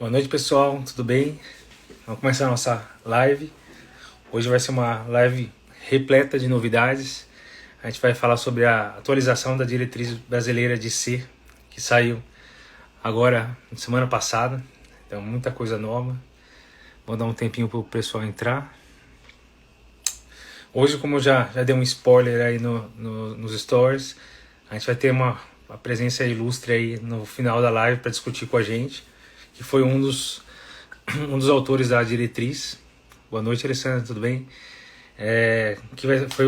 Boa noite, pessoal, tudo bem? Vamos começar a nossa live. Hoje vai ser uma live repleta de novidades. A gente vai falar sobre a atualização da diretriz brasileira de C, que saiu agora, semana passada. Então, muita coisa nova. Vou dar um tempinho para o pessoal entrar. Hoje, como eu já dei um spoiler aí nos stories, a gente vai ter uma presença ilustre aí no final da live para discutir com a gente, que foi um dos autores da diretriz. Boa noite, Alessandra, tudo bem? Que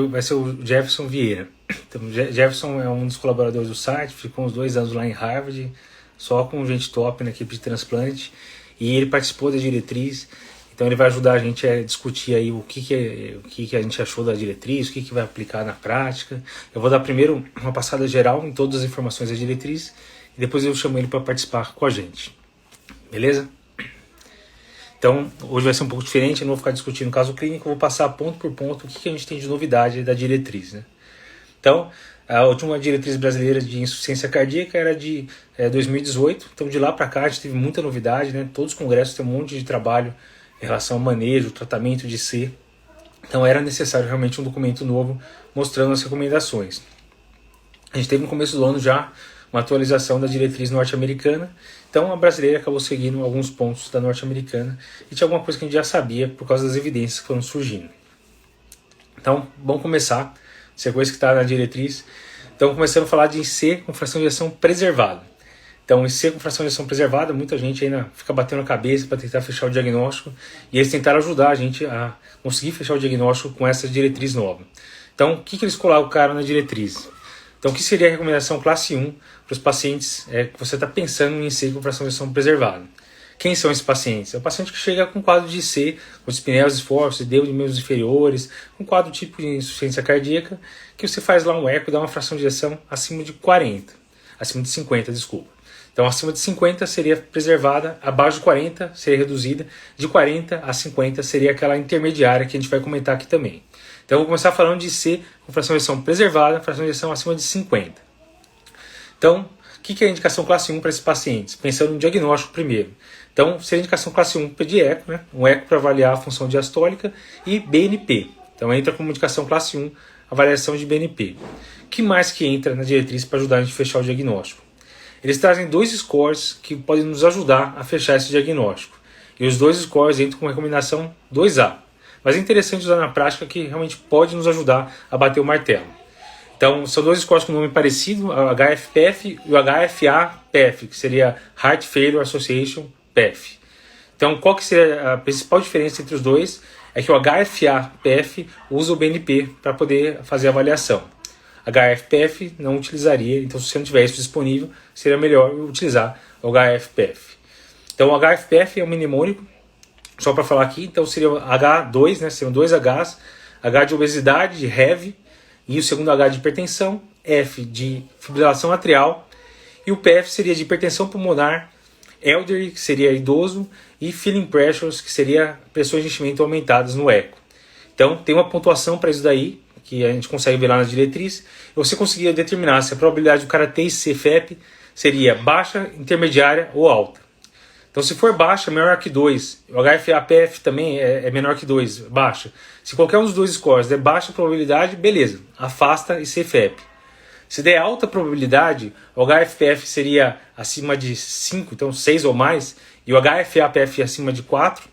vai ser o Jefferson Vieira. Então, Jefferson é um dos colaboradores do site, ficou uns 2 anos lá em Harvard, só com gente top na equipe de transplante, e ele participou da diretriz. Então ele vai ajudar a gente a discutir aí o que a gente achou da diretriz, o que vai aplicar na prática. Eu vou dar primeiro uma passada geral em todas as informações da diretriz, e depois eu chamo ele para participar com a gente. Beleza? Então, hoje vai ser um pouco diferente, eu não vou ficar discutindo o caso clínico, eu vou passar ponto por ponto o que a gente tem de novidade da diretriz, né? Então, a última diretriz brasileira de insuficiência cardíaca era de 2018, então de lá para cá a gente teve muita novidade, né? Todos os congressos têm um monte de trabalho em relação ao manejo, tratamento de C, então era necessário realmente um documento novo mostrando as recomendações. A gente teve no começo do ano já uma atualização da diretriz norte-americana, então a brasileira acabou seguindo alguns pontos da norte-americana e tinha alguma coisa que a gente já sabia por causa das evidências que foram surgindo. Então, vamos começar, sequência que está na diretriz. Então, começando a falar de C com fração de ejeção preservada. Então, em C com fração de ejeção preservada, muita gente ainda fica batendo a cabeça para tentar fechar o diagnóstico, e eles tentaram ajudar a gente a conseguir fechar o diagnóstico com essa diretriz nova. Então, o que eles colocaram na diretriz? Então, o que seria a recomendação classe 1 para os pacientes que você está pensando em C com fração de ejeção preservada? Quem são esses pacientes? É o paciente que chega com quadro de C, com dispneus esforços, edema de membros inferiores, com quadro tipo de insuficiência cardíaca, que você faz lá um eco e dá uma fração de ejeção acima de 50, desculpa. Então, acima de 50 seria preservada, abaixo de 40 seria reduzida, de 40 a 50 seria aquela intermediária que a gente vai comentar aqui também. Então, eu vou começar falando de C com fração de ejeção preservada, fração de ejeção acima de 50. Então, o que é a indicação classe 1 para esses pacientes? Pensando no diagnóstico primeiro. Então, seria a indicação classe 1 de eco, né? Um eco para avaliar a função diastólica, e BNP. Então, entra como indicação classe 1 a avaliação de BNP. O que mais que entra na diretriz para ajudar a gente a fechar o diagnóstico? Eles trazem 2 scores que podem nos ajudar a fechar esse diagnóstico. E os 2 scores entram com recomendação 2A. Mas é interessante usar na prática, que realmente pode nos ajudar a bater o martelo. Então, são 2 scores com nome parecido, o HFPF e o HFA-PF, que seria Heart Failure Association PF. Então, qual que seria a principal diferença entre os dois? É que o HFA-PF usa o BNP para poder fazer a avaliação. HFPF não utilizaria, então se você não tiver isso disponível, seria melhor utilizar o HFPF. Então, o HFPF é um mnemônico, só para falar aqui, então seria H2, né? Seriam 2 Hs, H de obesidade, de heavy, e o segundo H de hipertensão, F de fibrilação atrial, e o PF seria de hipertensão pulmonar, elderly, que seria idoso, e feeling pressures, que seria pressões de enchimento aumentadas no eco. Então tem uma pontuação para isso daí, que a gente consegue ver lá na diretriz, e você conseguiria determinar se a probabilidade do cara ter CFEP seria baixa, intermediária ou alta. Então, se for baixa, menor que 2, o HFA-PF também é menor que 2, baixa. Se qualquer um dos 2 scores der baixa probabilidade, beleza, afasta e CFEP. Se der alta probabilidade, o HFPF seria acima de 5, então 6 ou mais, e o HFA-PF acima de 4.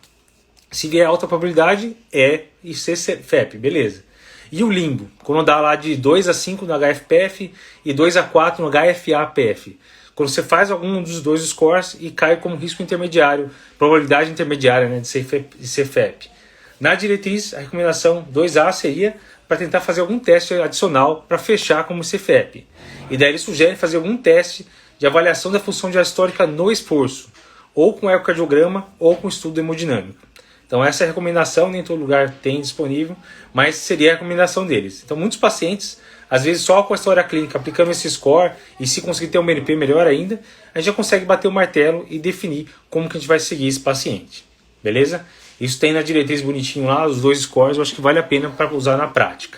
Se vier alta probabilidade, e CFEP, beleza. E o limbo, quando dá lá de 2 a 5 no HFPF e 2 a 4 no HFA-PF. Quando você faz algum dos 2 scores e cai como risco intermediário, probabilidade intermediária, né, de CFEP. Na diretriz, a recomendação 2A seria para tentar fazer algum teste adicional para fechar como CFEP. E daí ele sugere fazer algum teste de avaliação da função diastólica no esforço, ou com ecocardiograma ou com estudo hemodinâmico. Então essa é a recomendação, nem todo lugar tem disponível, mas seria a recomendação deles. Então muitos pacientes, às vezes só com a história clínica, aplicando esse score, e se conseguir ter um BNP melhor ainda, a gente já consegue bater o martelo e definir como que a gente vai seguir esse paciente. Beleza? Isso tem na diretriz bonitinho lá, os 2 scores, eu acho que vale a pena para usar na prática.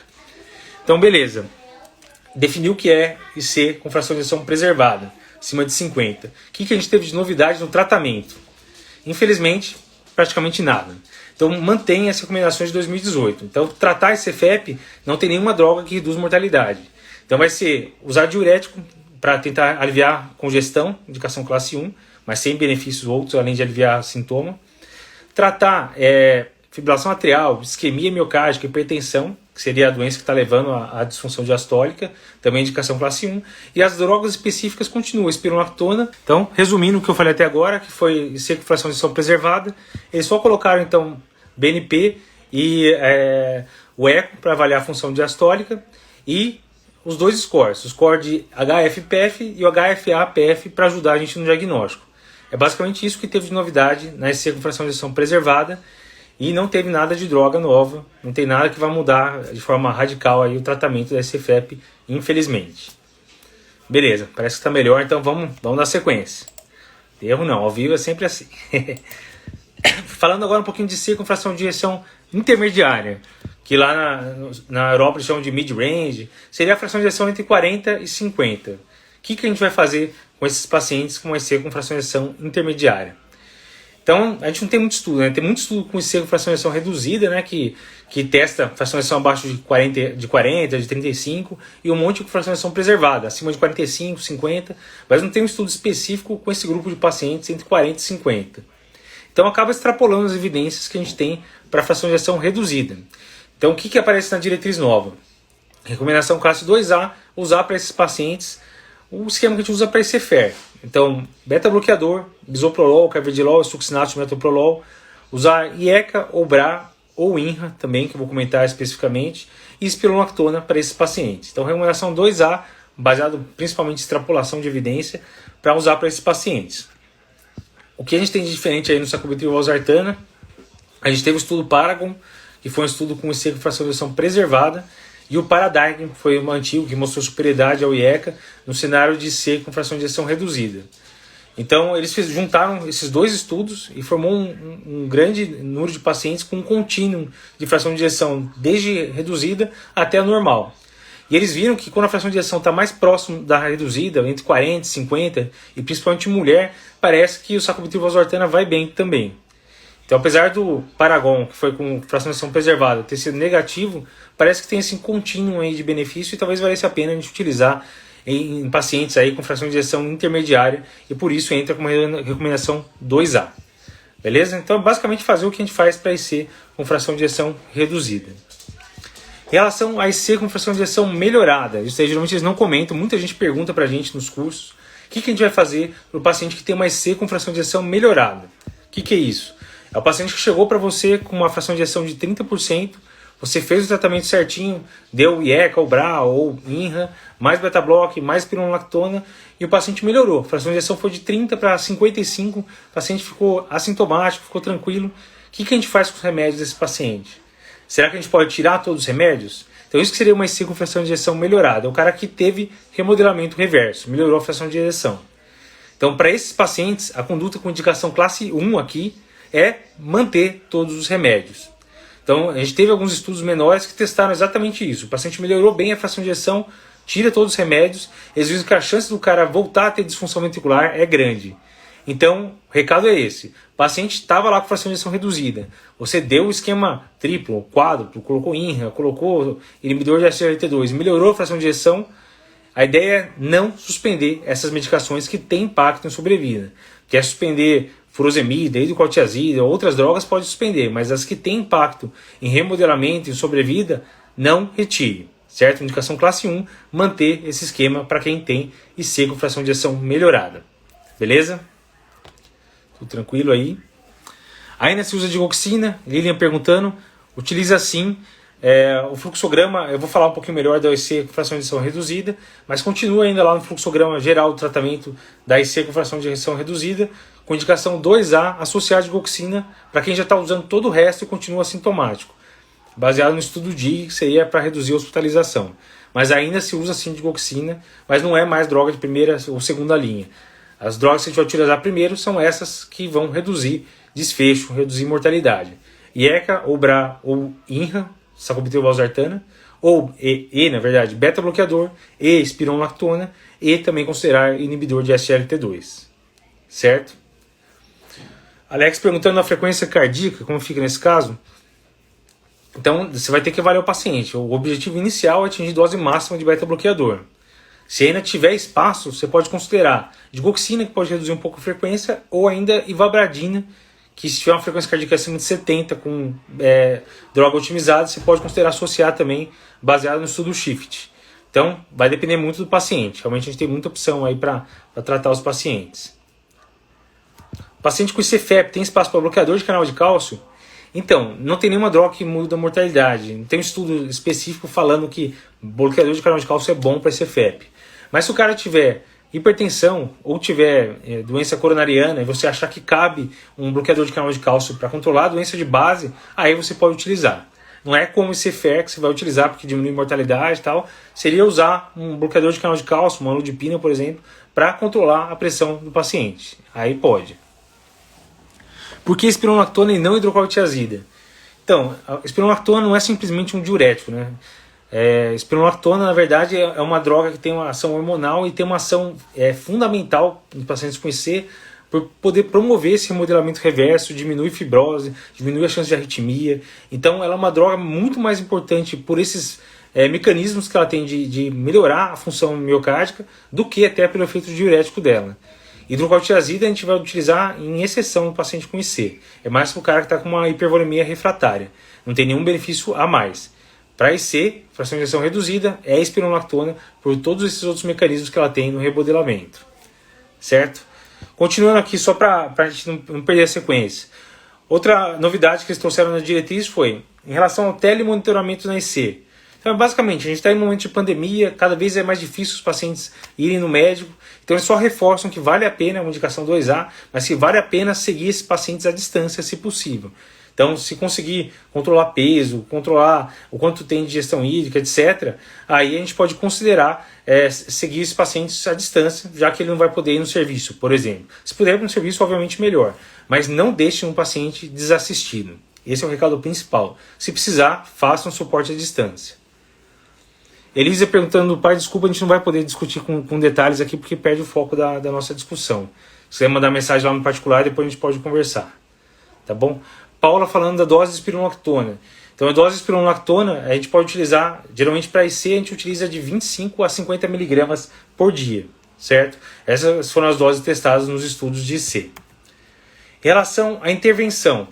Então beleza, definiu o que é IC com fração de ejeção preservada, acima de 50. O que a gente teve de novidade no tratamento? Infelizmente, praticamente nada. Então mantém as recomendações de 2018. Então tratar esse CFEP não tem nenhuma droga que reduz mortalidade. Então vai ser usar diurético para tentar aliviar congestão, indicação classe 1, mas sem benefícios outros, além de aliviar sintoma. Tratar fibrilação atrial, isquemia miocárdica, hipertensão, que seria a doença que está levando à disfunção diastólica, também indicação classe 1. E as drogas específicas continuam, espironolactona. Então, resumindo o que eu falei até agora, que foi circulação de injeção preservada, eles só colocaram então BNP e o eco para avaliar a função diastólica e os dois scores, o score de HFPF e o HFA-PF para ajudar a gente no diagnóstico. É basicamente isso que teve de novidade na SC com fração de ejeção preservada e não teve nada de droga nova, não tem nada que vai mudar de forma radical aí o tratamento da SCFEP, infelizmente. Beleza, parece que está melhor, então vamos dar sequência. Erro não, ao vivo é sempre assim. Falando agora um pouquinho de C com fração de ejeção intermediária, que lá na Europa eles chamam de mid-range, seria a fração de ejeção entre 40 e 50. O que a gente vai fazer com esses pacientes com IC com fração de ejeção intermediária? Então, a gente não tem muito estudo, né? Tem muito estudo com IC com fração de ejeção reduzida, né? Que testa fração de ejeção abaixo de 40, de 35, e um monte com fração de ejeção preservada, acima de 45, 50, mas não tem um estudo específico com esse grupo de pacientes entre 40 e 50. Então, acaba extrapolando as evidências que a gente tem para fração de ejeção reduzida. Então, o que aparece na diretriz nova? Recomendação classe 2A, usar para esses pacientes o esquema que a gente usa para esse FER. Então, beta-bloqueador, bisoprolol, carvedilol, succinato de metoprolol, usar IECA ou BRA ou INRA também, que eu vou comentar especificamente, e espironolactona para esses pacientes. Então, recomendação 2A, baseado principalmente em extrapolação de evidência, para usar para esses pacientes. O que a gente tem de diferente aí no sacubitril valsartana, a gente teve o estudo Paragon, que foi um estudo com IC com fração de ejeção preservada, e o Paradigm, que foi um antigo, que mostrou superioridade ao IECA no cenário de IC com fração de ejeção reduzida. Então, eles juntaram esses dois estudos e formou um grande número de pacientes com um contínuo de fração de ejeção, desde reduzida até a normal. E eles viram que quando a fração de ejeção está mais próximo da reduzida, entre 40 e 50, e principalmente em mulher, parece que o sacubitril valsartana vai bem também. Então, apesar do Paragon, que foi com fração de ejeção preservada, ter sido negativo, parece que tem esse contínuo aí de benefício e talvez valesse a pena a gente utilizar em pacientes aí com fração de ejeção intermediária e por isso entra como recomendação 2A. Beleza? Então, basicamente fazer o que a gente faz para IC com fração de ejeção reduzida. Em relação a IC com fração de ejeção melhorada, isso aí geralmente eles não comentam, muita gente pergunta para a gente nos cursos, o que a gente vai fazer para o paciente que tem uma IC com fração de ejeção melhorada? O que é isso? É o paciente que chegou para você com uma fração de ejeção de 30%, você fez o tratamento certinho, deu IECA ou BRA ou INRA, mais beta-block, mais espironolactona, e o paciente melhorou. A fração de ejeção foi de 30 para 55, o paciente ficou assintomático, ficou tranquilo. O que a gente faz com os remédios desse paciente? Será que a gente pode tirar todos os remédios? Então isso que seria uma IC com fração de ejeção melhorada. É o cara que teve remodelamento reverso, melhorou a fração de ejeção. Então para esses pacientes, a conduta com indicação classe 1 aqui é manter todos os remédios. Então, a gente teve alguns estudos menores que testaram exatamente isso. O paciente melhorou bem a fração de ejeção, tira todos os remédios, eles dizem que a chance do cara voltar a ter disfunção ventricular é grande. Então, o recado é esse. O paciente estava lá com fração de ejeção reduzida. Você deu o esquema triplo, quádruplo, colocou INRA, colocou inibidor de SGLT2, melhorou a fração de ejeção. A ideia é não suspender essas medicações que têm impacto em sobrevida. Quer suspender furosemida, hidrocortiazida, outras drogas pode suspender, mas as que têm impacto em remodelamento e sobrevida, não retire. Certo? Indicação classe 1, manter esse esquema para quem tem IC com fração de ejeção melhorada. Beleza? Tudo tranquilo aí? Ainda se usa digoxina? Lilian perguntando. Utiliza sim. O fluxograma, eu vou falar um pouquinho melhor da IC com fração de ejeção reduzida, mas continua ainda lá no fluxograma geral do tratamento da IC com fração de ejeção reduzida, com indicação 2A associada a digoxina para quem já está usando todo o resto e continua assintomático, baseado no estudo DIG, que seria para reduzir a hospitalização. Mas ainda se usa sim digoxina, mas não é mais droga de primeira ou segunda linha. As drogas que a gente vai utilizar primeiro são essas que vão reduzir desfecho, reduzir mortalidade. IECA, ou BRA, ou INRA, sacubitril valsartana, ou na verdade, beta-bloqueador, e espironolactona, e também considerar inibidor de SGLT2. Certo? Alex perguntando a frequência cardíaca, como fica nesse caso? Então, você vai ter que avaliar o paciente. O objetivo inicial é atingir dose máxima de beta-bloqueador. Se ainda tiver espaço, você pode considerar digoxina, que pode reduzir um pouco a frequência, ou ainda ivabradina, que se tiver uma frequência cardíaca acima de 70 com droga otimizada, você pode considerar associar também, baseado no estudo SHIFT. Então, vai depender muito do paciente. Realmente a gente tem muita opção aí para tratar os pacientes. Paciente com ICFEP tem espaço para bloqueador de canal de cálcio? Então, não tem nenhuma droga que muda a mortalidade. Não tem um estudo específico falando que bloqueador de canal de cálcio é bom para ICFEP. Mas se o cara tiver hipertensão ou tiver doença coronariana e você achar que cabe um bloqueador de canal de cálcio para controlar a doença de base, aí você pode utilizar. Não é como o ICFER que você vai utilizar porque diminui a mortalidade e tal. Seria usar um bloqueador de canal de cálcio, uma amlodipina, por exemplo, para controlar a pressão do paciente. Aí pode. Por que espironolactona e não hidrocortiazida? Então, a espironolactona não é simplesmente um diurético, né? Espironolactona, na verdade, é uma droga que tem uma ação hormonal e tem uma ação fundamental nos pacientes com IC por poder promover esse remodelamento reverso, diminuir fibrose, diminuir a chance de arritmia. Então, ela é uma droga muito mais importante por esses mecanismos que ela tem de melhorar a função miocárdica do que até pelo efeito diurético dela. Hidrocortiazida a gente vai utilizar em exceção no paciente com IC. É mais para o cara que está com uma hipervolemia refratária. Não tem nenhum benefício a mais. Para IC, fração de injeção reduzida, é a espironolactona por todos esses outros mecanismos que ela tem no remodelamento. Certo? Continuando aqui, só para a gente não perder a sequência. Outra novidade que eles trouxeram na diretriz foi em relação ao telemonitoramento na IC. Então, basicamente, a gente está em um momento de pandemia, cada vez é mais difícil os pacientes irem no médico, então eles só reforçam que vale a pena, uma indicação 2A, mas que vale a pena seguir esses pacientes à distância, se possível. Então, se conseguir controlar peso, controlar o quanto tem de ingestão hídrica, etc., aí a gente pode considerar seguir esses pacientes à distância, já que ele não vai poder ir no serviço, por exemplo. Se puder ir no serviço, obviamente melhor, mas não deixe um paciente desassistido. Esse é o recado principal. Se precisar, faça um suporte à distância. Elisa perguntando, pai, desculpa, a gente não vai poder discutir com detalhes aqui porque perde o foco da nossa discussão. Se você mandar mensagem lá no particular, depois a gente pode conversar. Tá bom? Paula falando da dose de espironolactona. Então a dose de espironolactona a gente pode utilizar, geralmente para IC a gente utiliza de 25 a 50 miligramas por dia, certo? Essas foram as doses testadas nos estudos de IC. Em relação à intervenção,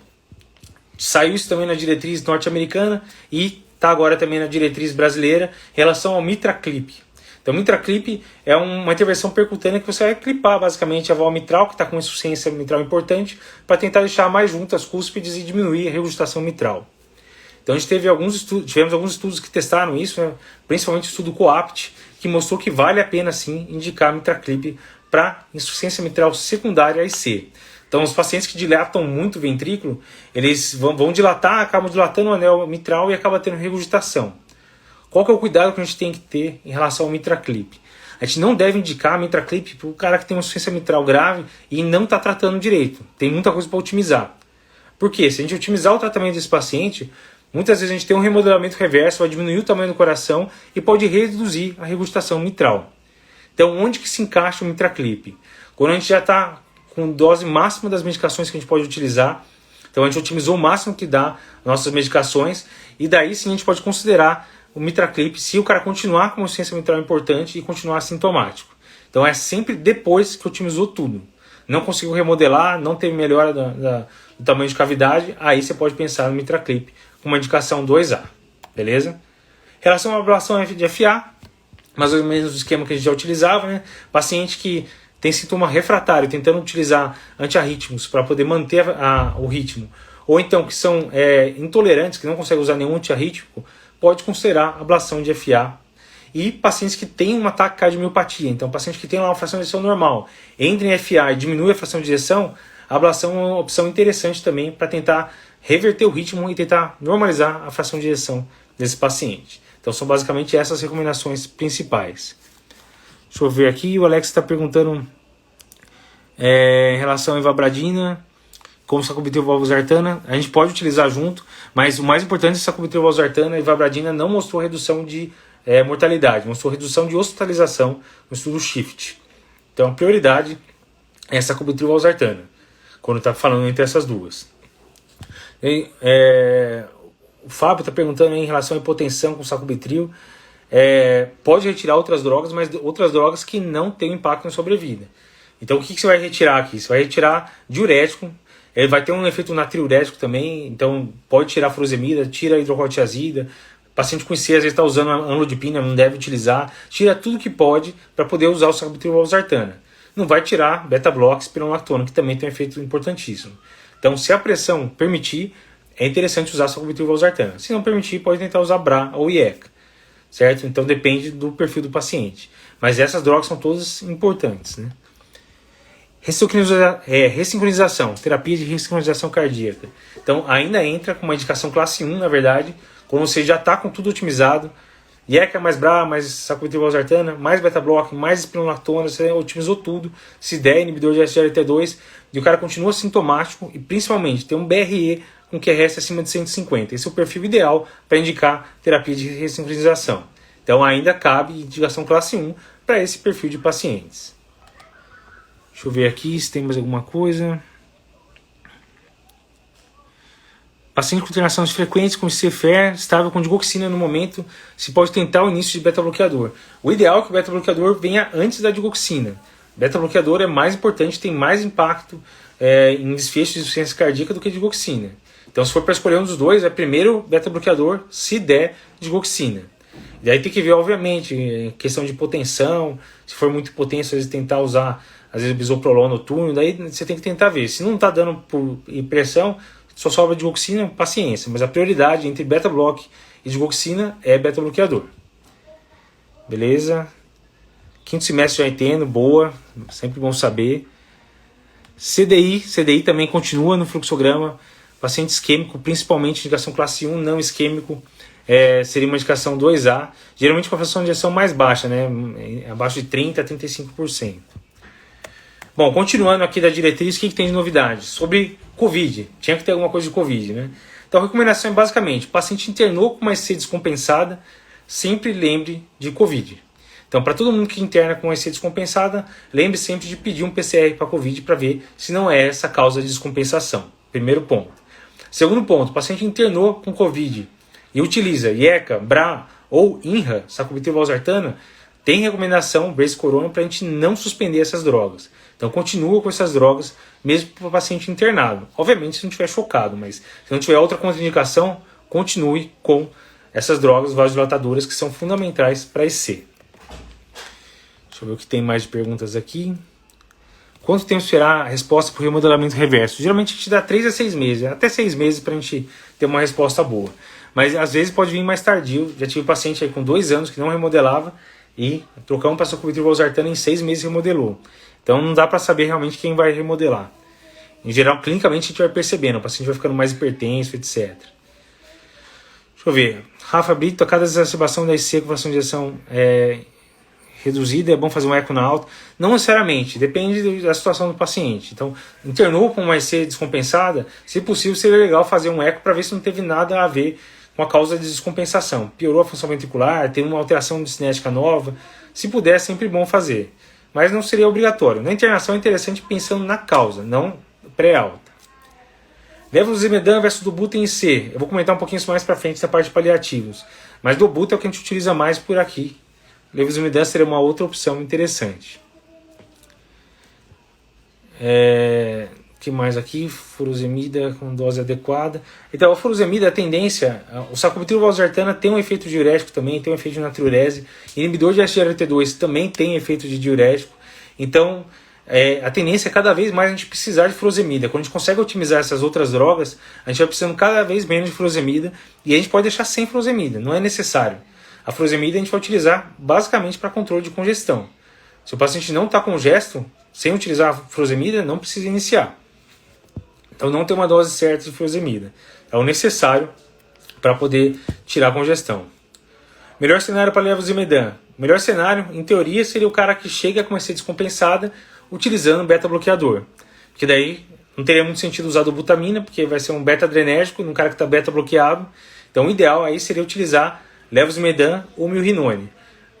saiu isso também na diretriz norte-americana e está agora também na diretriz brasileira em relação ao MitraClip. Então, o MitraClip é uma intervenção percutânea que você vai clipar basicamente a válvula mitral, que está com insuficiência mitral importante, para tentar deixar mais juntas as cúspides e diminuir a regurgitação mitral. Então, a gente tivemos alguns estudos que testaram isso, né? Principalmente o estudo COAPT, que mostrou que vale a pena sim indicar MitraClip para insuficiência mitral secundária IC. Então, os pacientes que dilatam muito o ventrículo, eles vão dilatar, acabam dilatando o anel mitral e acabam tendo regurgitação. Qual que é o cuidado que a gente tem que ter em relação ao MitraClip? A gente não deve indicar MitraClip para o cara que tem uma insuficiência mitral grave e não está tratando direito. Tem muita coisa para otimizar. Por quê? Se a gente otimizar o tratamento desse paciente, muitas vezes a gente tem um remodelamento reverso, vai diminuir o tamanho do coração e pode reduzir a regurgitação mitral. Então, onde que se encaixa o MitraClip? Quando a gente já está com dose máxima das medicações que a gente pode utilizar. Então a gente otimizou o máximo que dá nossas medicações e daí sim a gente pode considerar o MitraClip se o cara continuar com uma insuficiência mitral importante e continuar assintomático. Então é sempre depois que otimizou tudo. Não conseguiu remodelar, não teve melhora do tamanho de cavidade, aí você pode pensar no MitraClip com uma indicação 2A. Beleza? Em relação à ablação de FA, mais ou menos o esquema que a gente já utilizava, né? Paciente que tem sintoma refratário, tentando utilizar antiarrítmicos para poder manter o ritmo, ou então que são intolerantes, que não conseguem usar nenhum antiarrítmico, pode considerar ablação de FA. E pacientes que têm um ataque de cardiomiopatia, então paciente que tem lá uma fração de ejeção normal, entra em FA e diminui a fração de ejeção, a ablação é uma opção interessante também para tentar reverter o ritmo e tentar normalizar a fração de ejeção desse paciente. Então são basicamente essas recomendações principais. Deixa eu ver aqui, o Alex está perguntando em relação à ivabradina, como sacubitril valsartana. A gente pode utilizar junto, mas o mais importante é sacubitril valsartana e ivabradina não mostrou redução de mortalidade, mostrou redução de hospitalização no estudo SHIFT. Então a prioridade é sacubitril valsartana. quando está falando entre essas duas. O Fábio está perguntando em relação à hipotensão com sacubitril. Pode retirar outras drogas, mas outras drogas que não têm impacto na sobrevida. Então o que você vai retirar aqui? Você vai retirar diurético, ele vai ter um efeito natriurético também, então pode tirar furosemida, tira hidrocortiazida. Paciente com IC às vezes está usando amlodipina, não deve utilizar. Tira tudo que pode para poder usar o sacubitril valsartana. Não vai tirar beta-block, espironolactona, que também tem um efeito importantíssimo. Então, se a pressão permitir, é interessante usar sacubitril valsartana. Se não permitir, pode tentar usar BRA ou IECA, certo? Então depende do perfil do paciente. Mas essas drogas são todas importantes, né? Ressincronização, terapia de ressincronização cardíaca. Então ainda entra com uma indicação classe 1, na verdade, quando você já está com tudo otimizado. IECA mais BRA, mais sacubitril valsartana, mais beta-block, mais espironolactona, você otimizou tudo. Se der inibidor de SGLT2 e o cara continua sintomático e principalmente tem um BRE com QRS acima de 150. Esse é o perfil ideal para indicar terapia de ressincronização. Então ainda cabe indicação classe 1 para esse perfil de pacientes. Deixa eu ver aqui se tem mais alguma coisa. Paciente com internações frequentes com CFR estável com digoxina no momento, se pode tentar o início de beta-bloqueador. O ideal é que o beta-bloqueador venha antes da digoxina. Beta-bloqueador é mais importante, tem mais impacto em desfecho de insuficiência cardíaca do que digoxina. Então, se for para escolher um dos dois, é primeiro beta-bloqueador, se der digoxina. E aí tem que ver, obviamente, questão de hipotensão, se for muito hipotensão, às vezes tentar usar bisoprolol noturno, daí você tem que tentar ver. Se não está dando por impressão, só sobra digoxina, paciência. Mas a prioridade entre beta-block e digoxina é beta-bloqueador. Beleza? Quinto semestre já entendo, boa, sempre bom saber. CDI também continua no fluxograma. Paciente isquêmico, principalmente indicação classe 1, não isquêmico, seria uma indicação 2A, geralmente com a fração de ejeção mais baixa, né? Abaixo de 30% a 35%. Bom, continuando aqui da diretriz, o que tem de novidade? Sobre Covid, tinha que ter alguma coisa de Covid, né? Então a recomendação é basicamente, o paciente internou com uma IC descompensada, sempre lembre de Covid. Então, para todo mundo que interna com IC descompensada, lembre sempre de pedir um PCR para Covid para ver se não é essa causa de descompensação. Primeiro ponto. Segundo ponto, o paciente internou com Covid e utiliza IECA, BRA ou INRA, sacubitril valsartana, tem recomendação Brace Corona para a gente não suspender essas drogas. Então continua com essas drogas, mesmo para o paciente internado. Obviamente se não estiver chocado, mas se não tiver outra contraindicação, continue com essas drogas vasodilatadoras que são fundamentais para EC. Deixa eu ver o que tem mais de perguntas aqui. Quanto tempo será a resposta para o remodelamento reverso? Geralmente a gente dá 3 a 6 meses, até 6 meses para a gente ter uma resposta boa. Mas às vezes pode vir mais tardio. Já tive paciente aí com 2 anos que não remodelava e trocamos para sacubitril valsartana em 6 meses remodelou. Então não dá para saber realmente quem vai remodelar. Em geral, clinicamente a gente vai percebendo, o paciente vai ficando mais hipertenso, etc. Deixa eu ver. Rafa Brito, a cada exacerbação da IC com fração de ejeção reduzida, é bom fazer um eco na alta? Não necessariamente, depende da situação do paciente. Então, internou com uma IC descompensada, se possível seria legal fazer um eco para ver se não teve nada a ver com a causa de descompensação. Piorou a função ventricular, tem uma alteração de cinética nova, se puder é sempre bom fazer. Mas não seria obrigatório. Na internação é interessante pensando na causa, não pré-alta. Levosimedan versus Dobuta em C. Eu vou comentar um pouquinho mais para frente da parte de paliativos. Mas Dobuta é o que a gente utiliza mais por aqui. Levosimedan seria uma outra opção interessante. Que mais aqui? Furosemida com dose adequada. Então, a furosemida, a tendência... O sacubitril valsartana tem um efeito diurético também, tem um efeito de natriurese. Inibidor de SGLT2 também tem efeito de diurético. Então, a tendência é cada vez mais a gente precisar de furosemida. Quando a gente consegue otimizar essas outras drogas, a gente vai precisando cada vez menos de furosemida. E a gente pode deixar sem furosemida, não é necessário. A furosemida a gente vai utilizar basicamente para controle de congestão. Se o paciente não está congesto, sem utilizar a furosemida, não precisa iniciar. Então não tem uma dose certa de furosemida. É o necessário para poder tirar a congestão. Melhor cenário para levosimedan. Melhor cenário, em teoria, seria o cara que chega com IC descompensada utilizando beta-bloqueador. Porque daí não teria muito sentido usar dobutamina, porque vai ser um beta-adrenérgico num cara que está beta-bloqueado. Então o ideal aí seria utilizar levosimedan ou milrinone.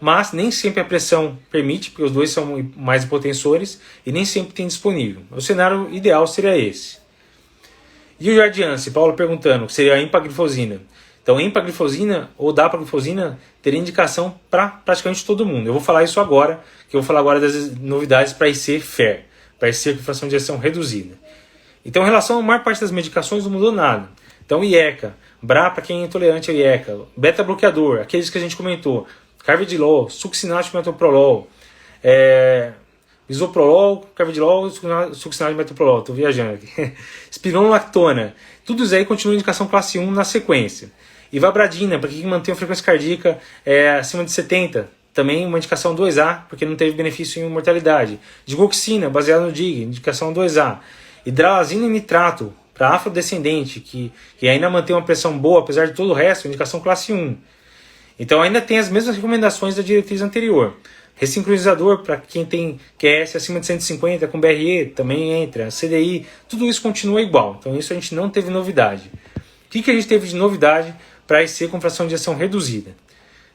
mas nem sempre a pressão permite, porque os dois são mais hipotensores e nem sempre tem disponível. O cenário ideal seria esse. E o Jardiance, Paulo perguntando, que seria a empaglifosina. Então, empaglifosina ou dapaglifosina teria indicação para praticamente todo mundo. Eu vou falar isso agora, que eu vou falar agora das novidades para IC-FER, para IC com fração de ejeção reduzida. Então, em relação à maior parte das medicações, não mudou nada. Então, IECA, BRA para quem é intolerante a IECA, beta-bloqueador, aqueles que a gente comentou, carvedilol, succinato de metoprolol, bisoprolol, carvedilol, succinato de metoprolol, estou viajando aqui, espironolactona, tudo isso aí continua indicação classe 1 na sequência. Ivabradina, para quem mantém a frequência cardíaca acima de 70, também uma indicação 2A, porque não teve benefício em mortalidade. Digoxina, baseado no DIG, indicação 2A. Hidralazina e nitrato, para afrodescendente, que ainda mantém uma pressão boa, apesar de todo o resto, indicação classe 1. Então ainda tem as mesmas recomendações da diretriz anterior. Ressincronizador para quem tem QS acima de 150 com BRE, também entra. CDI, tudo isso continua igual. Então isso a gente não teve novidade. O que a gente teve de novidade para IC com fração de ejeção reduzida?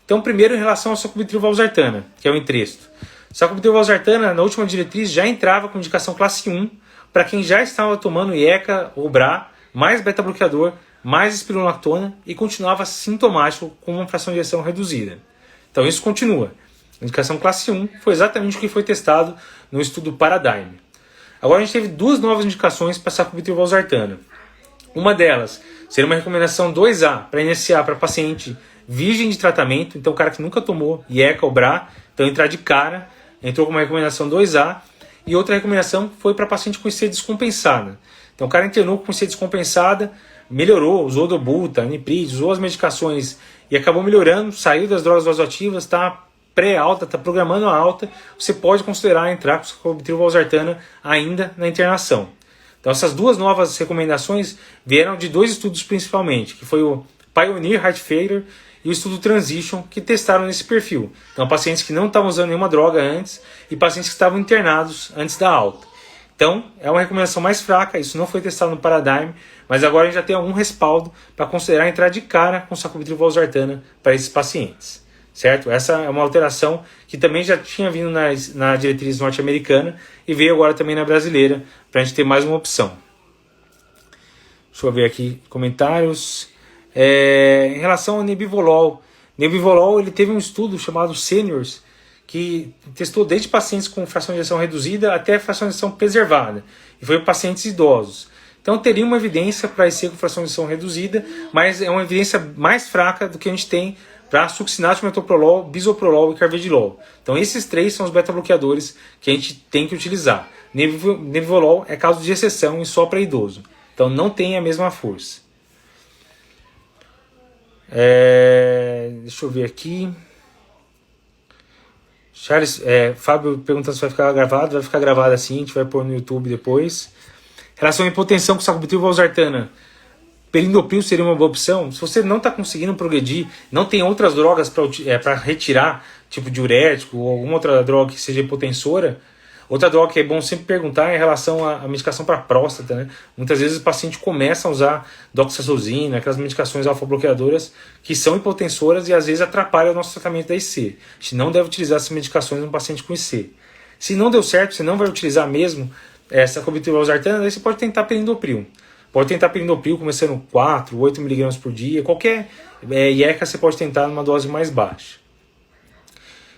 Então primeiro em relação ao sacubitril/valsartana, que é o Entresto. Sacubitril/valsartana na última diretriz já entrava com indicação classe 1 para quem já estava tomando IECA ou BRA, mais beta-bloqueador, mais espironolactona e continuava sintomático com uma fração de ejeção reduzida. Então isso continua. A indicação classe 1 foi exatamente o que foi testado no estudo Paradigm. Agora a gente teve duas novas indicações para sacubitril/valsartana. Uma delas seria uma recomendação 2A para iniciar para paciente virgem de tratamento, então o cara que nunca tomou IECA ou BRA, então entrar de cara, entrou com uma recomendação 2A. E outra recomendação foi para paciente com IC descompensada. Então o cara internou com IC descompensada, melhorou, usou Dobuta, Niprid, usou as medicações e acabou melhorando, saiu das drogas vasoativas, está pré-alta, está programando a alta, você pode considerar entrar com sacubitril/valsartana ainda na internação. Então essas duas novas recomendações vieram de dois estudos principalmente, que foi o Pioneer Heart Failure e o estudo Transition, que testaram nesse perfil. Então pacientes que não estavam usando nenhuma droga antes e pacientes que estavam internados antes da alta. Então é uma recomendação mais fraca, isso não foi testado no Paradigm, mas agora a gente já tem algum respaldo para considerar entrar de cara com sacubitril/valsartana para esses pacientes. Certo? Essa é uma alteração que também já tinha vindo na diretriz norte-americana e veio agora também na brasileira, para a gente ter mais uma opção. Deixa eu ver aqui comentários. Em relação ao Nebivolol, ele teve um estudo chamado Seniors, que testou desde pacientes com fração de ejeção reduzida até fração de ejeção preservada, e foi para pacientes idosos. Então teria uma evidência para IC com fração de ejeção reduzida, mas é uma evidência mais fraca do que a gente tem para succinato de metoprolol, bisoprolol e carvedilol. Então esses três são os beta-bloqueadores que a gente tem que utilizar. Nebivolol é caso de exceção e só para idoso. Então não tem a mesma força. Deixa eu ver aqui. Charles, Fábio perguntando se vai ficar gravado. Vai ficar gravado assim, a gente vai pôr no YouTube depois. Em relação à hipotensão com sacubitril/valsartana, perindopril seria uma boa opção. Se você não está conseguindo progredir, não tem outras drogas para retirar, tipo diurético ou alguma outra droga que seja hipotensora. Outra droga que é bom sempre perguntar é em relação à medicação para próstata, né? Muitas vezes o paciente começa a usar doxazosina, aquelas medicações alfa-bloqueadoras que são hipotensoras e às vezes atrapalham o nosso tratamento da IC. A gente não deve utilizar essas medicações no paciente com IC. Se não deu certo, você não vai utilizar mesmo essa sacubitril/valsartana, daí você pode tentar perindopril. Pode tentar perindopril começando 4, 8 mg por dia. Qualquer IECA você pode tentar numa dose mais baixa.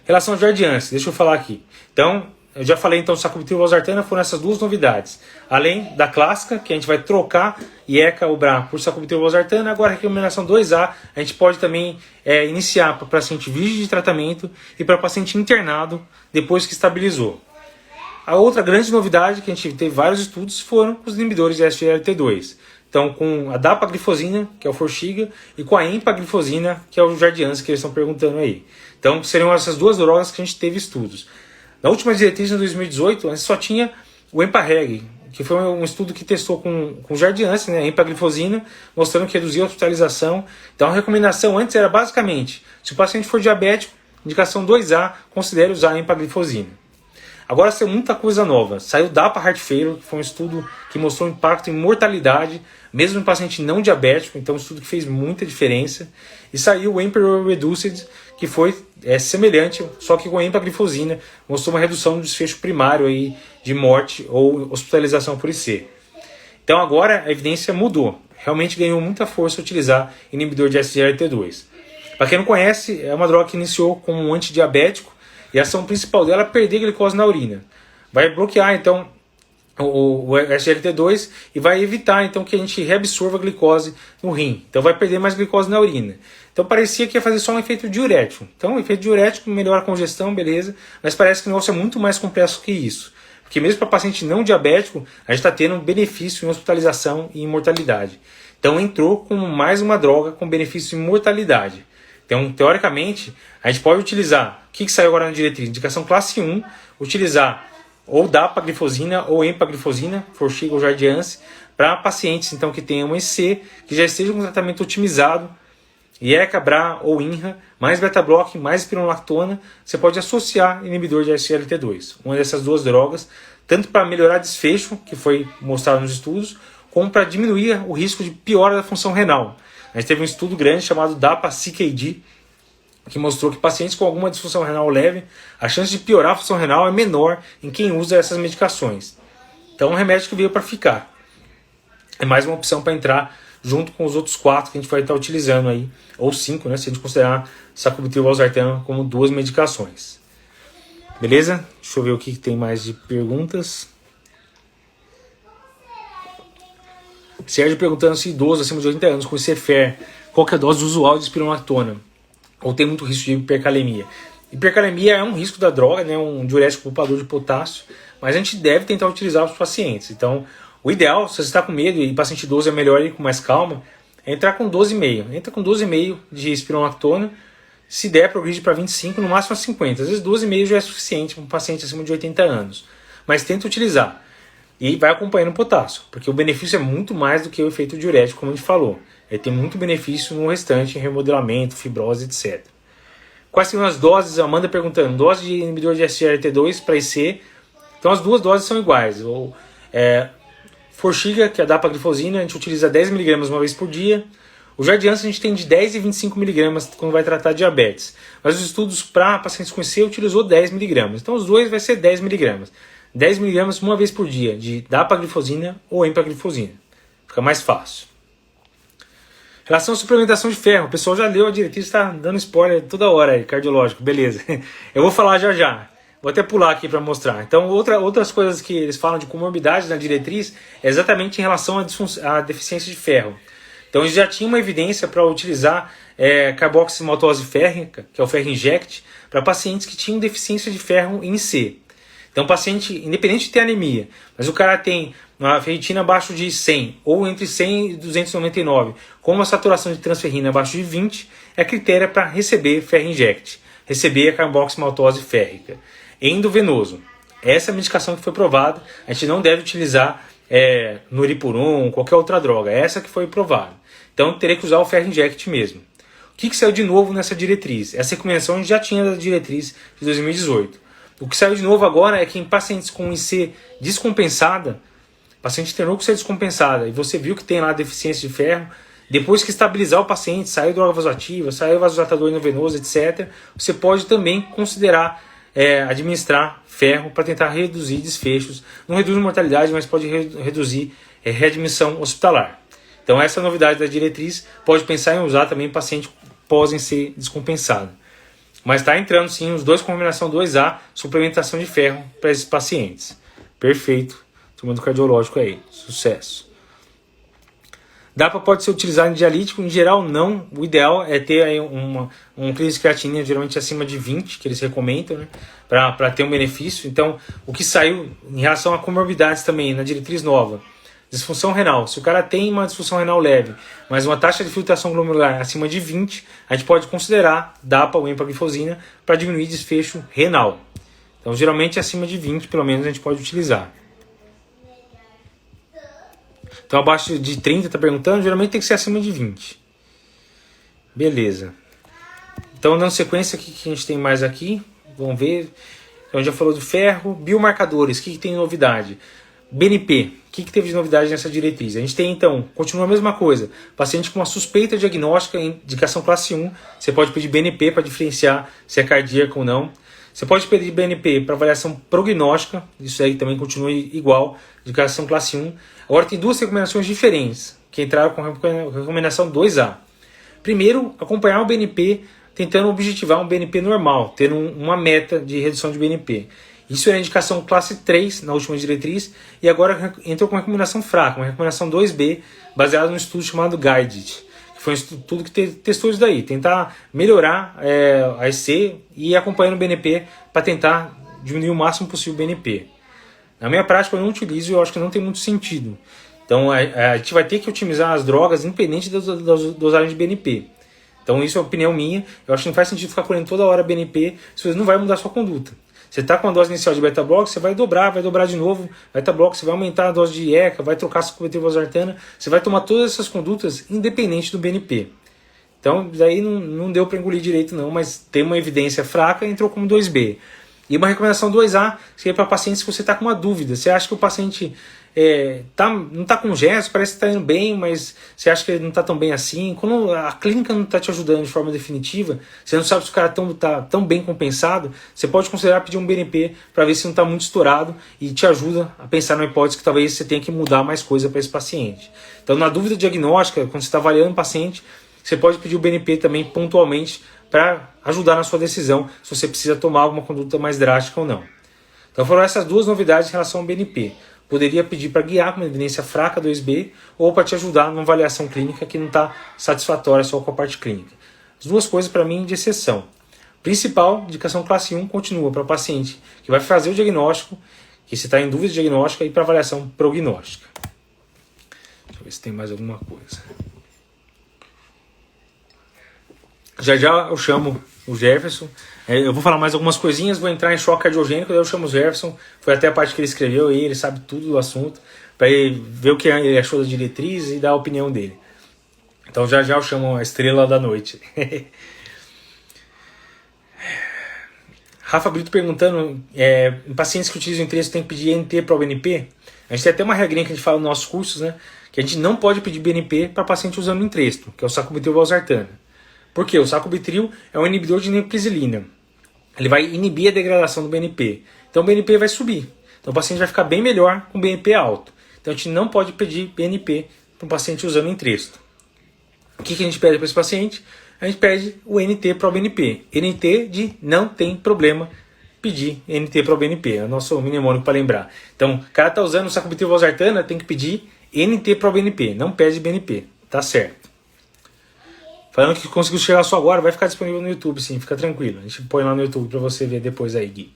Em relação ao Jardiance, deixa eu falar aqui. Então, eu já falei, então, sacubitril/valsartana foram essas duas novidades. Além da clássica, que a gente vai trocar IECA ou BRA por sacubitril/valsartana, agora a recomendação 2A, a gente pode também iniciar para paciente virgem de tratamento e para paciente internado depois que estabilizou. A outra grande novidade, que a gente teve vários estudos, foram os inibidores de SGLT2. Então, com a dapaglifosina, que é o Forxiga, e com a empaglifosina, que é o Jardiance, que eles estão perguntando aí. Então, seriam essas duas drogas que a gente teve estudos. Na última diretriz, em 2018, a gente só tinha o Empareg, que foi um estudo que testou com Jardiance, né, a empaglifosina, mostrando que reduzia a hospitalização. Então, a recomendação antes era basicamente, se o paciente for diabético, indicação 2A, considere usar a empaglifosina. Agora saiu muita coisa nova. Saiu DAPA Heart Failure, que foi um estudo que mostrou impacto em mortalidade, mesmo em paciente não diabético, então um estudo que fez muita diferença. E saiu o Emperor Reduced, que foi semelhante, só que com empaglifosina mostrou uma redução do desfecho primário aí de morte ou hospitalização por IC. Então agora a evidência mudou, realmente ganhou muita força utilizar inibidor de SGLT2. Para quem não conhece, é uma droga que iniciou como um antidiabético e a ação principal dela é perder glicose na urina. Vai bloquear então o SGLT2 e vai evitar então que a gente reabsorva a glicose no rim. Então vai perder mais glicose na urina. Então parecia que ia fazer só um efeito diurético. Então o efeito diurético melhora a congestão, beleza, mas parece que o negócio é muito mais complexo que isso. Porque mesmo para paciente não diabético, a gente está tendo um benefício em hospitalização e em mortalidade. Então entrou como mais uma droga com benefício em mortalidade. Então, teoricamente, a gente pode utilizar, o que saiu agora na diretriz? Indicação classe 1, utilizar ou dapaglifosina ou empaglifosina, Forxiga ou Jardiance, para pacientes então, que tenham EC, que já estejam com tratamento otimizado, IECA, BRA ou INRA, mais beta-block, mais espironolactona, você pode associar inibidor de SGLT2, uma dessas duas drogas, tanto para melhorar desfecho, que foi mostrado nos estudos, como para diminuir o risco de piora da função renal. A gente teve um estudo grande chamado DAPA-CKD, que mostrou que pacientes com alguma disfunção renal leve, a chance de piorar a função renal é menor em quem usa essas medicações. Então é um remédio que veio para ficar. É mais uma opção para entrar junto com os outros 4 que a gente vai estar utilizando aí, ou 5, né, se a gente considerar sacubitril e valsartan como 2 medicações. Beleza? Deixa eu ver o que tem mais de perguntas. Sérgio perguntando se idoso acima de 80 anos com ICFER, qual que é a dose usual de espironolactona? Ou tem muito risco de hipercalemia? Hipercalemia é um risco da droga, né, um diurético poupador de potássio, mas a gente deve tentar utilizar os pacientes. Então, o ideal, se você está com medo e paciente idoso é melhor ir com mais calma, é entrar com 12,5. Entra com 12,5 de espironolactona, se der, progride para 25, no máximo a 50. Às vezes 12,5 já é suficiente para um paciente acima de 80 anos. Mas tenta utilizar. E vai acompanhando o potássio, porque o benefício é muito mais do que o efeito diurético, como a gente falou. Ele tem muito benefício no restante, em remodelamento, fibrose, etc. Quais seriam as doses? Amanda perguntando, dose de inibidor de SGLT2 para IC. Então as duas doses são iguais. Forxiga, que é a dapaglifosina, a gente utiliza 10mg uma vez por dia. O Jardiance a gente tem de 10 e 25mg quando vai tratar diabetes. Mas os estudos para pacientes com IC utilizou 10mg. Então os dois vai ser 10mg. 10mg uma vez por dia de dapaglifosina ou empaglifosina. Fica mais fácil. Em relação à suplementação de ferro, o pessoal já leu a diretriz, está dando spoiler toda hora aí, cardiológico, beleza. Eu vou falar já já. Vou até pular aqui para mostrar. Então, outras coisas que eles falam de comorbidade na diretriz é exatamente em relação à deficiência de ferro. Então, eles já tinham uma evidência para utilizar carboximaltose férrica, que é o ferro inject, para pacientes que tinham deficiência de ferro em C. Então, paciente, independente de ter anemia, mas o cara tem uma ferritina abaixo de 100, ou entre 100 e 299, com uma saturação de transferrina abaixo de 20, é critério para receber ferro inject, receber a carboximaltose férrica. Endovenoso. Essa é a medicação que foi provada, a gente não deve utilizar noripurum, qualquer outra droga, essa que foi provada. Então, teria que usar o ferro inject mesmo. O que saiu de novo nessa diretriz? Essa recomendação a gente já tinha da diretriz de 2018. O que saiu de novo agora é que em pacientes com IC descompensada, paciente internou com IC descompensada, e você viu que tem lá deficiência de ferro, depois que estabilizar o paciente, sair droga vasoativa, sair vasodilatador endovenoso, etc., você pode também considerar administrar ferro para tentar reduzir desfechos. Não reduz mortalidade, mas pode reduzir readmissão hospitalar. Então essa é a novidade da diretriz, pode pensar em usar também paciente pós-IC descompensado. Mas está entrando sim os dois com combinação 2A, suplementação de ferro para esses pacientes. Perfeito. Turma do cardiológico aí. Sucesso. DAPA pode ser utilizado em dialítico? Em geral, não. O ideal é ter aí um clínico de creatinina geralmente acima de 20, que eles recomendam, né? Para ter um benefício. Então, o que saiu em relação a comorbidades também, na diretriz nova. Disfunção renal. Se o cara tem uma disfunção renal leve, mas uma taxa de filtração glomerular acima de 20, a gente pode considerar DAPA ou empaglifosina para diminuir desfecho renal. Então, geralmente, acima de 20, pelo menos, a gente pode utilizar. Então, abaixo de 30, está perguntando, geralmente tem que ser acima de 20. Beleza. Então, dando sequência, o que a gente tem mais aqui? Vamos ver. Então, já falou do ferro. Biomarcadores, o que tem novidade? BNP, o que teve de novidade nessa diretriz? A gente tem, então, continua a mesma coisa. Paciente com uma suspeita diagnóstica, indicação classe 1, você pode pedir BNP para diferenciar se é cardíaco ou não. Você pode pedir BNP para avaliação prognóstica, isso aí também continua igual, indicação classe 1. Agora tem duas recomendações diferentes, que entraram com a recomendação 2A. Primeiro, acompanhar o BNP, tentando objetivar um BNP normal, tendo uma meta de redução de BNP. Isso era a indicação classe 3 na última diretriz e agora entrou com uma recomendação fraca, uma recomendação 2B, baseada num estudo chamado GUIDED, que foi um estudo que testou isso daí, tentar melhorar a EC e ir acompanhando o BNP para tentar diminuir o máximo possível o BNP. Na minha prática eu não utilizo e eu acho que não tem muito sentido. Então a gente vai ter que otimizar as drogas independente das dosagens de BNP. Então isso é uma opinião minha, eu acho que não faz sentido ficar colhendo toda hora BNP, se você não vai mudar a sua conduta. Você está com a dose inicial de beta-block, você vai dobrar de novo beta-block, você vai aumentar a dose de ECA, vai trocar sacubitril/valsartana, você vai tomar todas essas condutas independente do BNP. Então, daí não deu para engolir direito não, mas tem uma evidência fraca e entrou como 2B. E uma recomendação 2A, que é para pacientes que você está com uma dúvida. Você acha que o paciente não está com gesto, parece que está indo bem, mas você acha que ele não está tão bem assim. Quando a clínica não está te ajudando de forma definitiva, você não sabe se o cara está tão bem compensado, você pode considerar pedir um BNP para ver se não está muito estourado e te ajuda a pensar numa hipótese que talvez você tenha que mudar mais coisa para esse paciente. Então, na dúvida diagnóstica, quando você está avaliando o paciente, você pode pedir o BNP também pontualmente para ajudar na sua decisão se você precisa tomar alguma conduta mais drástica ou não. Então foram essas duas novidades em relação ao BNP. Poderia pedir para guiar com uma evidência fraca 2B ou para te ajudar numa avaliação clínica que não está satisfatória só com a parte clínica. As duas coisas para mim de exceção. Principal, indicação classe 1 continua para o paciente que vai fazer o diagnóstico, que se está em dúvida diagnóstica e para avaliação prognóstica. Deixa eu ver se tem mais alguma coisa. Já eu chamo o Jefferson. Eu vou falar mais algumas coisinhas, vou entrar em choque cardiogênico, daí eu chamo o Jefferson. Foi até a parte que ele escreveu e ele sabe tudo do assunto, para ele ver o que ele achou da diretriz e dar a opinião dele. Então já eu chamo a estrela da noite. Rafa Brito perguntando, em pacientes que utilizam Entresto tem que pedir NT para o BNP? A gente tem até uma regrinha que a gente fala nos nossos cursos, né? Que a gente não pode pedir BNP para paciente usando Entresto, que é o sacubitril/valsartana. Por quê? O sacubitril é um inibidor de neopilzilina. Ele vai inibir a degradação do BNP. Então o BNP vai subir. Então o paciente vai ficar bem melhor com BNP alto. Então a gente não pode pedir BNP para um paciente usando Entresto. O que a gente pede para esse paciente? A gente pede o NT para o BNP. NT de não tem problema pedir NT para o BNP. É o nosso mnemônico para lembrar. Então o cara está usando o sacubitril/valsartana, tem que pedir NT para o BNP. Não pede BNP. Tá certo. Falando que conseguiu chegar só agora, vai ficar disponível no YouTube, sim, fica tranquilo. A gente põe lá no YouTube para você ver depois aí, Gui.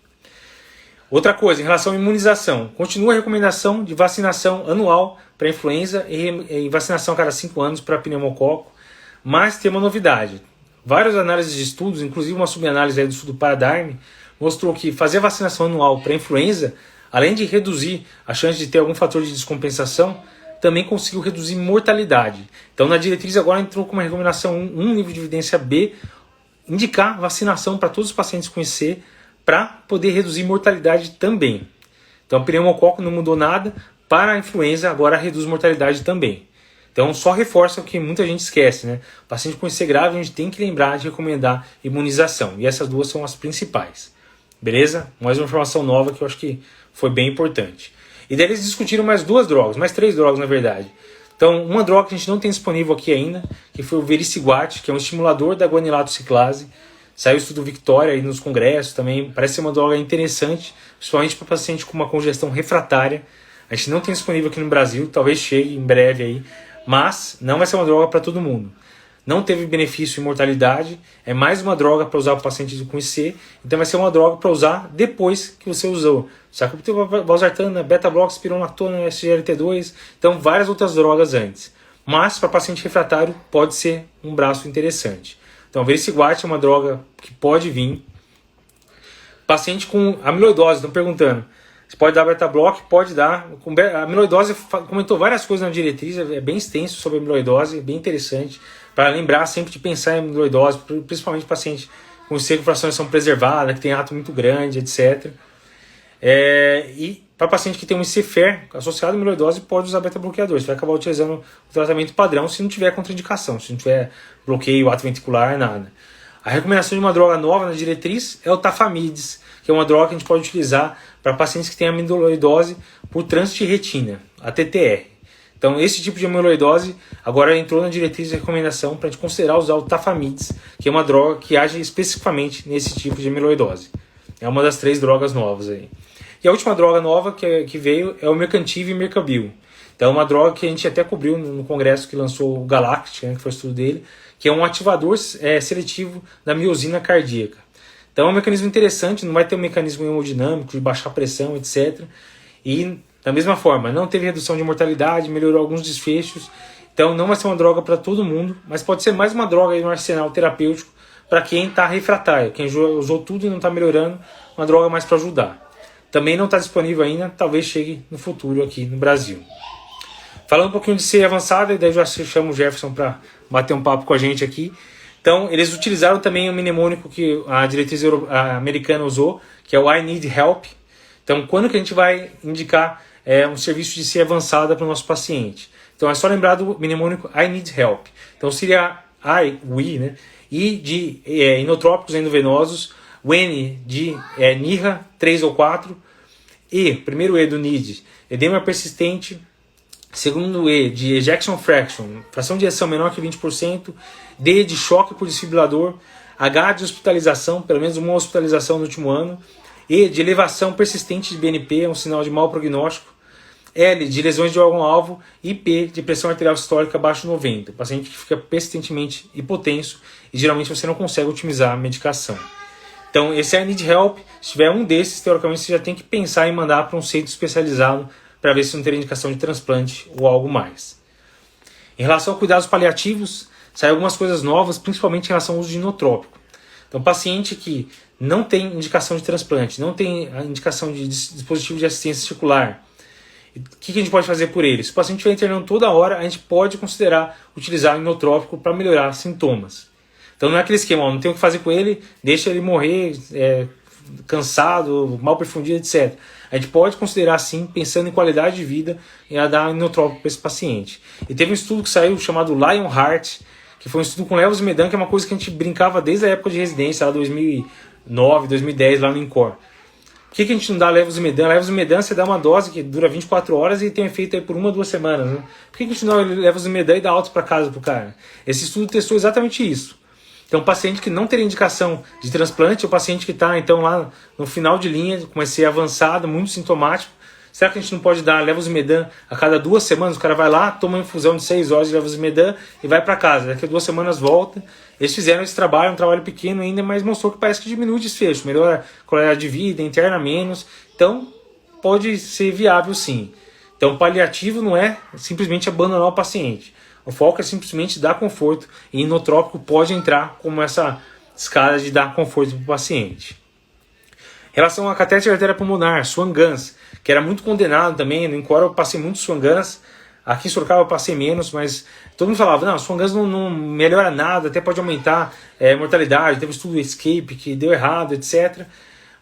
Outra coisa, em relação à imunização. Continua a recomendação de vacinação anual para influenza e vacinação a cada 5 anos para pneumococo. Mas tem uma novidade. Várias análises de estudos, inclusive uma subanálise aí do estudo Paradigm, mostrou que fazer a vacinação anual para influenza, além de reduzir a chance de ter algum fator de descompensação, também conseguiu reduzir mortalidade. Então na diretriz agora entrou com uma recomendação 1 nível de evidência B, indicar vacinação para todos os pacientes com IC para poder reduzir mortalidade também. Então o pneumococo não mudou nada, para a influenza agora reduz mortalidade também. Então só reforça o que muita gente esquece, né? O paciente com IC grave a gente tem que lembrar de recomendar imunização. E essas duas são as principais. Beleza? Mais uma informação nova que eu acho que foi bem importante. E daí eles discutiram mais 3 drogas na verdade. Então, uma droga que a gente não tem disponível aqui ainda, que foi o vericiguat, que é um estimulador da guanilato ciclase. Saiu o estudo Victoria aí nos congressos também, parece ser uma droga interessante, principalmente para paciente com uma congestão refratária. A gente não tem disponível aqui no Brasil, talvez chegue em breve aí, mas não vai ser uma droga para todo mundo. Não teve benefício em mortalidade, é mais uma droga para usar para o paciente com IC, então vai ser uma droga para usar depois que você usou sacubitril/valsartana, beta-block, spironolactona, SGLT2, então várias outras drogas antes. Mas para paciente refratário pode ser um braço interessante. Então vericiguat é uma droga que pode vir. Paciente com amiloidose, estão perguntando. Você pode dar beta-block? Pode dar. A amiloidose comentou várias coisas na diretriz, é bem extenso sobre a amiloidose, é bem interessante. Para lembrar sempre de pensar em amiloidose, principalmente paciente com frações preservada, que tem ato muito grande, etc. E para paciente que tem um ICFER associado à amiloidose, pode usar beta-bloqueador. Você vai acabar utilizando o tratamento padrão se não tiver contraindicação, se não tiver bloqueio ato-ventricular, nada. A recomendação de uma droga nova na diretriz é o Tafamides, que é uma droga que a gente pode utilizar para pacientes que têm amiloidose por trânsito de retina, a TTR. Então, esse tipo de amiloidose agora entrou na diretriz de recomendação para a gente considerar usar o Tafamides, que é uma droga que age especificamente nesse tipo de amiloidose. É uma das 3 drogas novas aí. E a última droga nova que veio é o Mercantiv e Mercabil. Então, é uma droga que a gente até cobriu no congresso que lançou o Galact, né, que foi o estudo dele, que é um ativador seletivo da miosina cardíaca. Então, é um mecanismo interessante, não vai ter um mecanismo hemodinâmico de baixar pressão, etc. E, da mesma forma, não teve redução de mortalidade, melhorou alguns desfechos. Então, não vai ser uma droga para todo mundo, mas pode ser mais uma droga aí no arsenal terapêutico para quem está refratário, quem usou tudo e não está melhorando, uma droga mais para ajudar. Também não está disponível ainda, talvez chegue no futuro aqui no Brasil. Falando um pouquinho de C avançada, e daí já chamo o Jefferson para bater um papo com a gente aqui. Então, eles utilizaram também o mnemônico que a diretriz americana usou, que é o I Need Help. Então, quando que a gente vai indicar um serviço de C avançada para o nosso paciente? Então, é só lembrar do mnemônico I Need Help. Então, seria we, né? I de inotrópicos endovenosos, o N de NIRA 3 ou 4, E, primeiro E do NID, edema persistente, segundo E de ejection fraction, fração de ejeção menor que 20%, D de choque por desfibrilador, H de hospitalização, pelo menos uma hospitalização no último ano, E de elevação persistente de BNP, é um sinal de mau prognóstico, L de lesões de órgão-alvo e P de pressão arterial sistólica abaixo de 90, paciente que fica persistentemente hipotenso e geralmente você não consegue otimizar a medicação. Então, esse I Need Help, se tiver um desses, teoricamente você já tem que pensar em mandar para um centro especializado para ver se não tem indicação de transplante ou algo mais. Em relação a cuidados paliativos, saem algumas coisas novas, principalmente em relação ao uso de inotrópico. Então, paciente que não tem indicação de transplante, não tem a indicação de dispositivo de assistência circular, o que a gente pode fazer por ele? Se o paciente estiver internando toda hora, a gente pode considerar utilizar o inotrópico para melhorar sintomas. Então não é aquele esquema, não tem o que fazer com ele, deixa ele morrer cansado, mal perfundido, etc. A gente pode considerar sim, pensando em qualidade de vida, e a dar inotrópico para esse paciente. E teve um estudo que saiu chamado Lionheart, que foi um estudo com levosimedan, que é uma coisa que a gente brincava desde a época de residência, lá 2009, 2010, lá no INCOR. Por que a gente não dá levosimedan? Levosimedan você dá uma dose que dura 24 horas e tem efeito aí por 1 ou 2 semanas. Né? Por que a gente não dá levosimedan e dá alta para casa pro cara? Esse estudo testou exatamente isso. Então, o paciente que não teria indicação de transplante, o paciente que está então lá no final de linha, com esse avançado, muito sintomático, será que a gente não pode dar levosimedan a cada 2 semanas? O cara vai lá, toma uma infusão de 6 horas de levosimedan e vai para casa. Daqui a 2 semanas volta. Eles fizeram esse trabalho, um trabalho pequeno ainda, mas mostrou que parece que diminui o desfecho, melhora a qualidade de vida, interna menos. Então, pode ser viável sim. Então, paliativo não é simplesmente abandonar o paciente. O foco é simplesmente dar conforto e inotrópico pode entrar como essa escala de dar conforto para o paciente. Em relação a catéter de artéria pulmonar, Swan-Ganz, que era muito condenado também, no INCOR eu passei muito Swan-Ganz, aqui em Sorocaba eu passei menos, mas todo mundo falava, não, Swan-Ganz não melhora nada, até pode aumentar mortalidade, teve estudo Escape que deu errado, etc.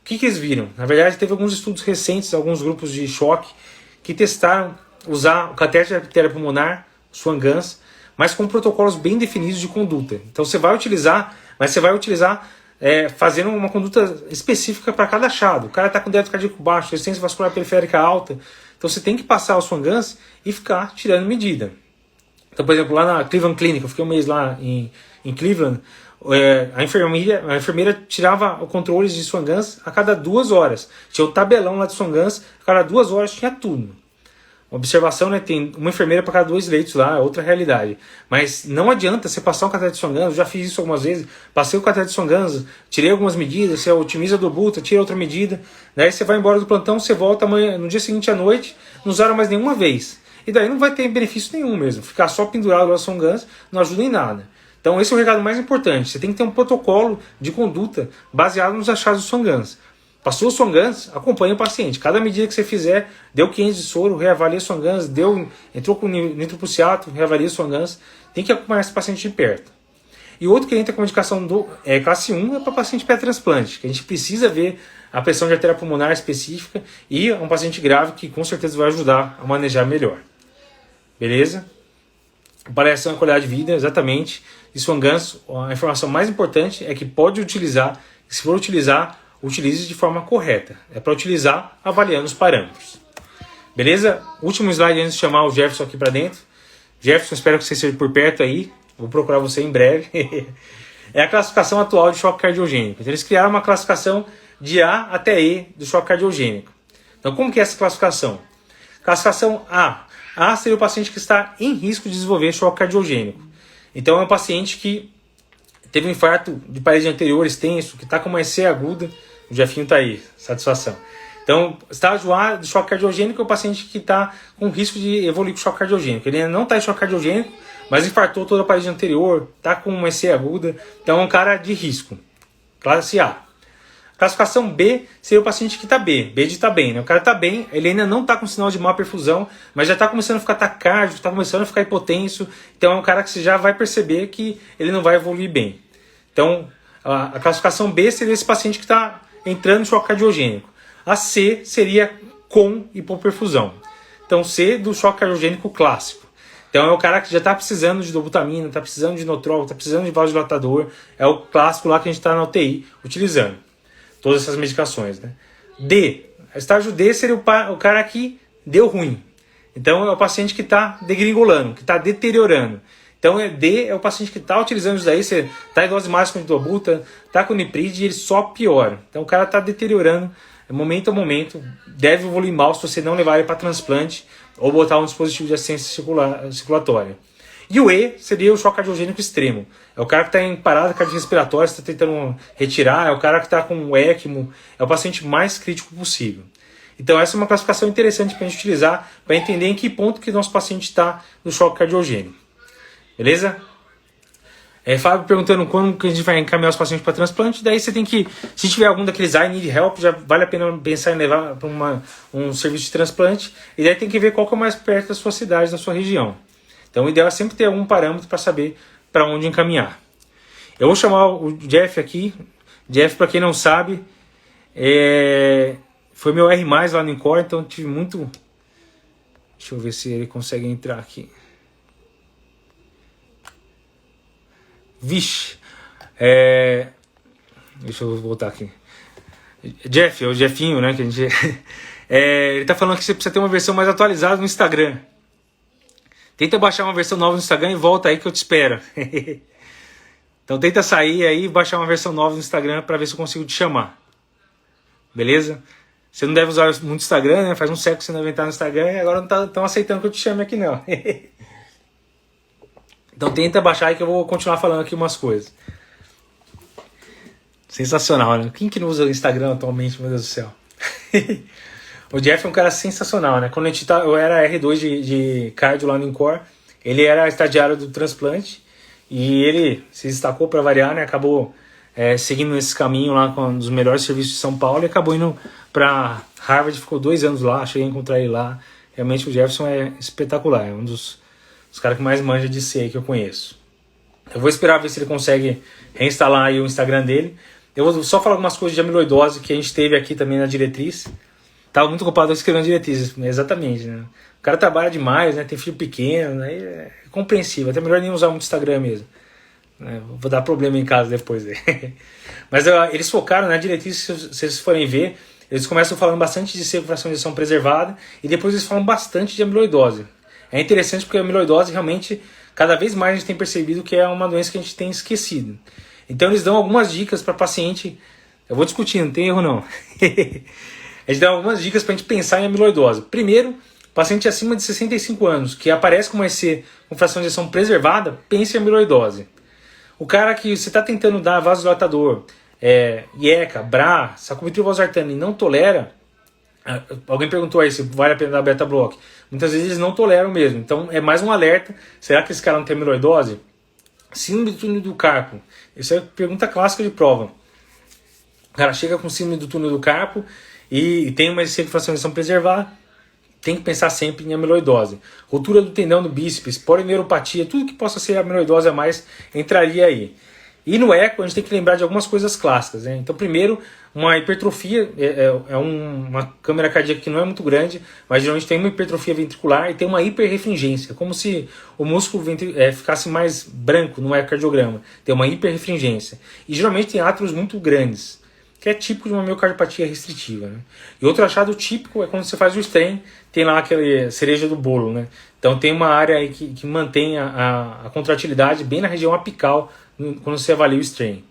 O que eles viram? Na verdade teve alguns estudos recentes, alguns grupos de choque, que testaram usar o catéter de artéria pulmonar, Swan-Ganz, mas com protocolos bem definidos de conduta. Então você vai utilizar, mas você vai utilizar fazendo uma conduta específica para cada achado. O cara está com débito cardíaco baixo, resistência vascular periférica alta, então você tem que passar o Swan-Ganz e ficar tirando medida. Então, por exemplo, lá na Cleveland Clinic, eu fiquei um mês lá em Cleveland, a enfermeira tirava o controle de Swan-Ganz a cada 2 horas. Tinha o tabelão lá de Swan-Ganz, a cada 2 horas tinha tudo. Observação, né? Tem uma enfermeira para cada 2 leitos lá, é outra realidade. Mas não adianta você passar um catéter de Swan-Ganz, eu já fiz isso algumas vezes, passei o catéter de Swan-Ganz, tirei algumas medidas, você otimiza do Buta, tira outra medida, daí você vai embora do plantão, você volta amanhã, no dia seguinte à noite, não usaram mais nenhuma vez. E daí não vai ter benefício nenhum mesmo, ficar só pendurado lá no Swan-Ganz não ajuda em nada. Então esse é o recado mais importante, você tem que ter um protocolo de conduta baseado nos achados do Swan-Ganz. Passou o Swan-Ganz, acompanha o paciente. Cada medida que você fizer, deu 500 de soro, reavalia o Swan-Ganz, entrou com nitroprusiato, reavalia o Swan-Ganz. Tem que acompanhar esse paciente de perto. E outro que entra com indicação classe 1 é para paciente pré-transplante, que a gente precisa ver a pressão de artéria pulmonar específica e um paciente grave que com certeza vai ajudar a manejar melhor. Beleza? Avaliação e qualidade de vida, exatamente. E Swan Ganz, a informação mais importante é que pode utilizar, se for utilizar, utilize de forma correta. É para utilizar avaliando os parâmetros. Beleza? Último slide antes de chamar o Jefferson aqui para dentro. Jefferson, espero que você esteja por perto aí. Vou procurar você em breve. É a classificação atual de choque cardiogênico. Então, eles criaram uma classificação de A até E do choque cardiogênico. Então, como que é essa classificação? Classificação A. A seria o paciente que está em risco de desenvolver choque cardiogênico. Então, é um paciente que teve um infarto de parede anterior extenso, que está com uma EC aguda. O Jefinho está aí, satisfação. Então, estágio A do choque cardiogênico é o paciente que está com risco de evoluir com choque cardiogênico. Ele ainda não está em choque cardiogênico, mas infartou toda a parede anterior, está com uma EC aguda, então é um cara de risco. Classe A. Classificação B seria o paciente que está B de está bem, né? O cara está bem, ele ainda não está com sinal de má perfusão, mas já está começando a ficar taquicárdico, está começando a ficar hipotenso, então é um cara que você já vai perceber que ele não vai evoluir bem. Então, a classificação B seria esse paciente que está entrando em choque cardiogênico. A C seria com hipoperfusão. Então, C do choque cardiogênico clássico. Então é o cara que já está precisando de dobutamina, está precisando de inotrol, está precisando de vasodilatador. É o clássico lá que a gente está na UTI utilizando. Todas essas medicações, né? D. Estágio D seria o cara que deu ruim. Então é o paciente que está degringolando, que está deteriorando. Então D é o paciente que está utilizando isso daí. Você está em dose máxima de dobuta, está com niprid e ele só piora. Então o cara está deteriorando. Momento a momento, deve evoluir mal se você não levar ele para transplante ou botar um dispositivo de assistência circulatória. E o E seria o choque cardiogênico extremo. É o cara que está em parada cardiorrespiratória, está tentando retirar, é o cara que está com o ECMO, é o paciente mais crítico possível. Então essa é uma classificação interessante para a gente utilizar, para entender em que ponto que nosso paciente está no choque cardiogênico. Beleza? Fábio perguntando quando que a gente vai encaminhar os pacientes para transplante. Daí você tem que, se tiver algum daqueles I need help, já vale a pena pensar em levar para um serviço de transplante. E daí tem que ver qual que é o mais perto da sua cidade, da sua região. Então o ideal é sempre ter algum parâmetro para saber para onde encaminhar. Eu vou chamar o Jeff aqui. Jeff, para quem não sabe, foi meu R+, lá no Encore, então tive muito... Deixa eu ver se ele consegue entrar aqui. Vixe, deixa eu voltar aqui. Jeff, o Jefinho, né? Que a gente, ele tá falando que você precisa ter uma versão mais atualizada no Instagram. Tenta baixar uma versão nova no Instagram e volta aí que eu te espero. Então tenta sair aí e baixar uma versão nova no Instagram para ver se eu consigo te chamar. Beleza? Você não deve usar muito Instagram, né? Faz um século que você não deve entrar no Instagram e agora não estão aceitando que eu te chame aqui não. Então tenta baixar aí que eu vou continuar falando aqui umas coisas. Sensacional, né? Quem que não usa o Instagram atualmente, meu Deus do céu? O Jeff é um cara sensacional, né? Quando eu era R2 de cardio lá no Encore, ele era estagiário do transplante e ele se destacou para variar, né? Acabou seguindo esse caminho lá com um dos melhores serviços de São Paulo e acabou indo para Harvard, ficou 2 anos lá, cheguei a encontrar ele lá. Realmente o Jefferson é espetacular, é um dos caras que mais manja de C aí que eu conheço. Eu vou esperar ver se ele consegue reinstalar aí o Instagram dele. Eu vou só falar algumas coisas de amiloidose que a gente teve aqui também na diretriz. Tava muito ocupado escrevendo diretrizes, exatamente, né? O cara trabalha demais, né? Tem filho pequeno, né? É compreensível, até melhor nem usar muito Instagram mesmo. Vou dar problema em casa depois. Mas eles focaram na diretriz, se vocês forem ver, eles começam falando bastante de circulação de injeção preservada e depois eles falam bastante de amiloidose. É interessante porque a amiloidose realmente, cada vez mais a gente tem percebido que é uma doença que a gente tem esquecido. Então eles dão algumas dicas para paciente, eu vou discutir, não tem erro não. Eles dão algumas dicas para a gente pensar em amiloidose. Primeiro, paciente acima de 65 anos, que aparece com uma EC com fração de ejeção preservada, pense em amiloidose. O cara que você está tentando dar vasodilatador, IECA, BRA, sacubitril valsartana e não tolera, alguém perguntou aí se vale a pena dar beta-block. Muitas vezes eles não toleram mesmo. Então é mais um alerta. Será que esse cara não tem amiloidose? Síndrome do túnel do carpo. Isso é pergunta clássica de prova. O cara chega com síndrome do túnel do carpo e tem uma fração de ejeção preservada. Tem que pensar sempre em amiloidose. Rotura do tendão do bíceps, polineuropatia, tudo que possa ser amiloidose a mais entraria aí. E no eco a gente tem que lembrar de algumas coisas clássicas, né? Então, primeiro, uma hipertrofia uma câmera cardíaca que não é muito grande, mas geralmente tem uma hipertrofia ventricular e tem uma hiperrefringência, como se o músculo ficasse mais branco no ecocardiograma. Tem uma hiperrefringência. E geralmente tem átrios muito grandes, que é típico de uma miocardiopatia restritiva, né? E outro achado típico é quando você faz o strain, tem lá aquela cereja do bolo, né? Então tem uma área aí que mantém a contratilidade bem na região apical quando você avalia o strain.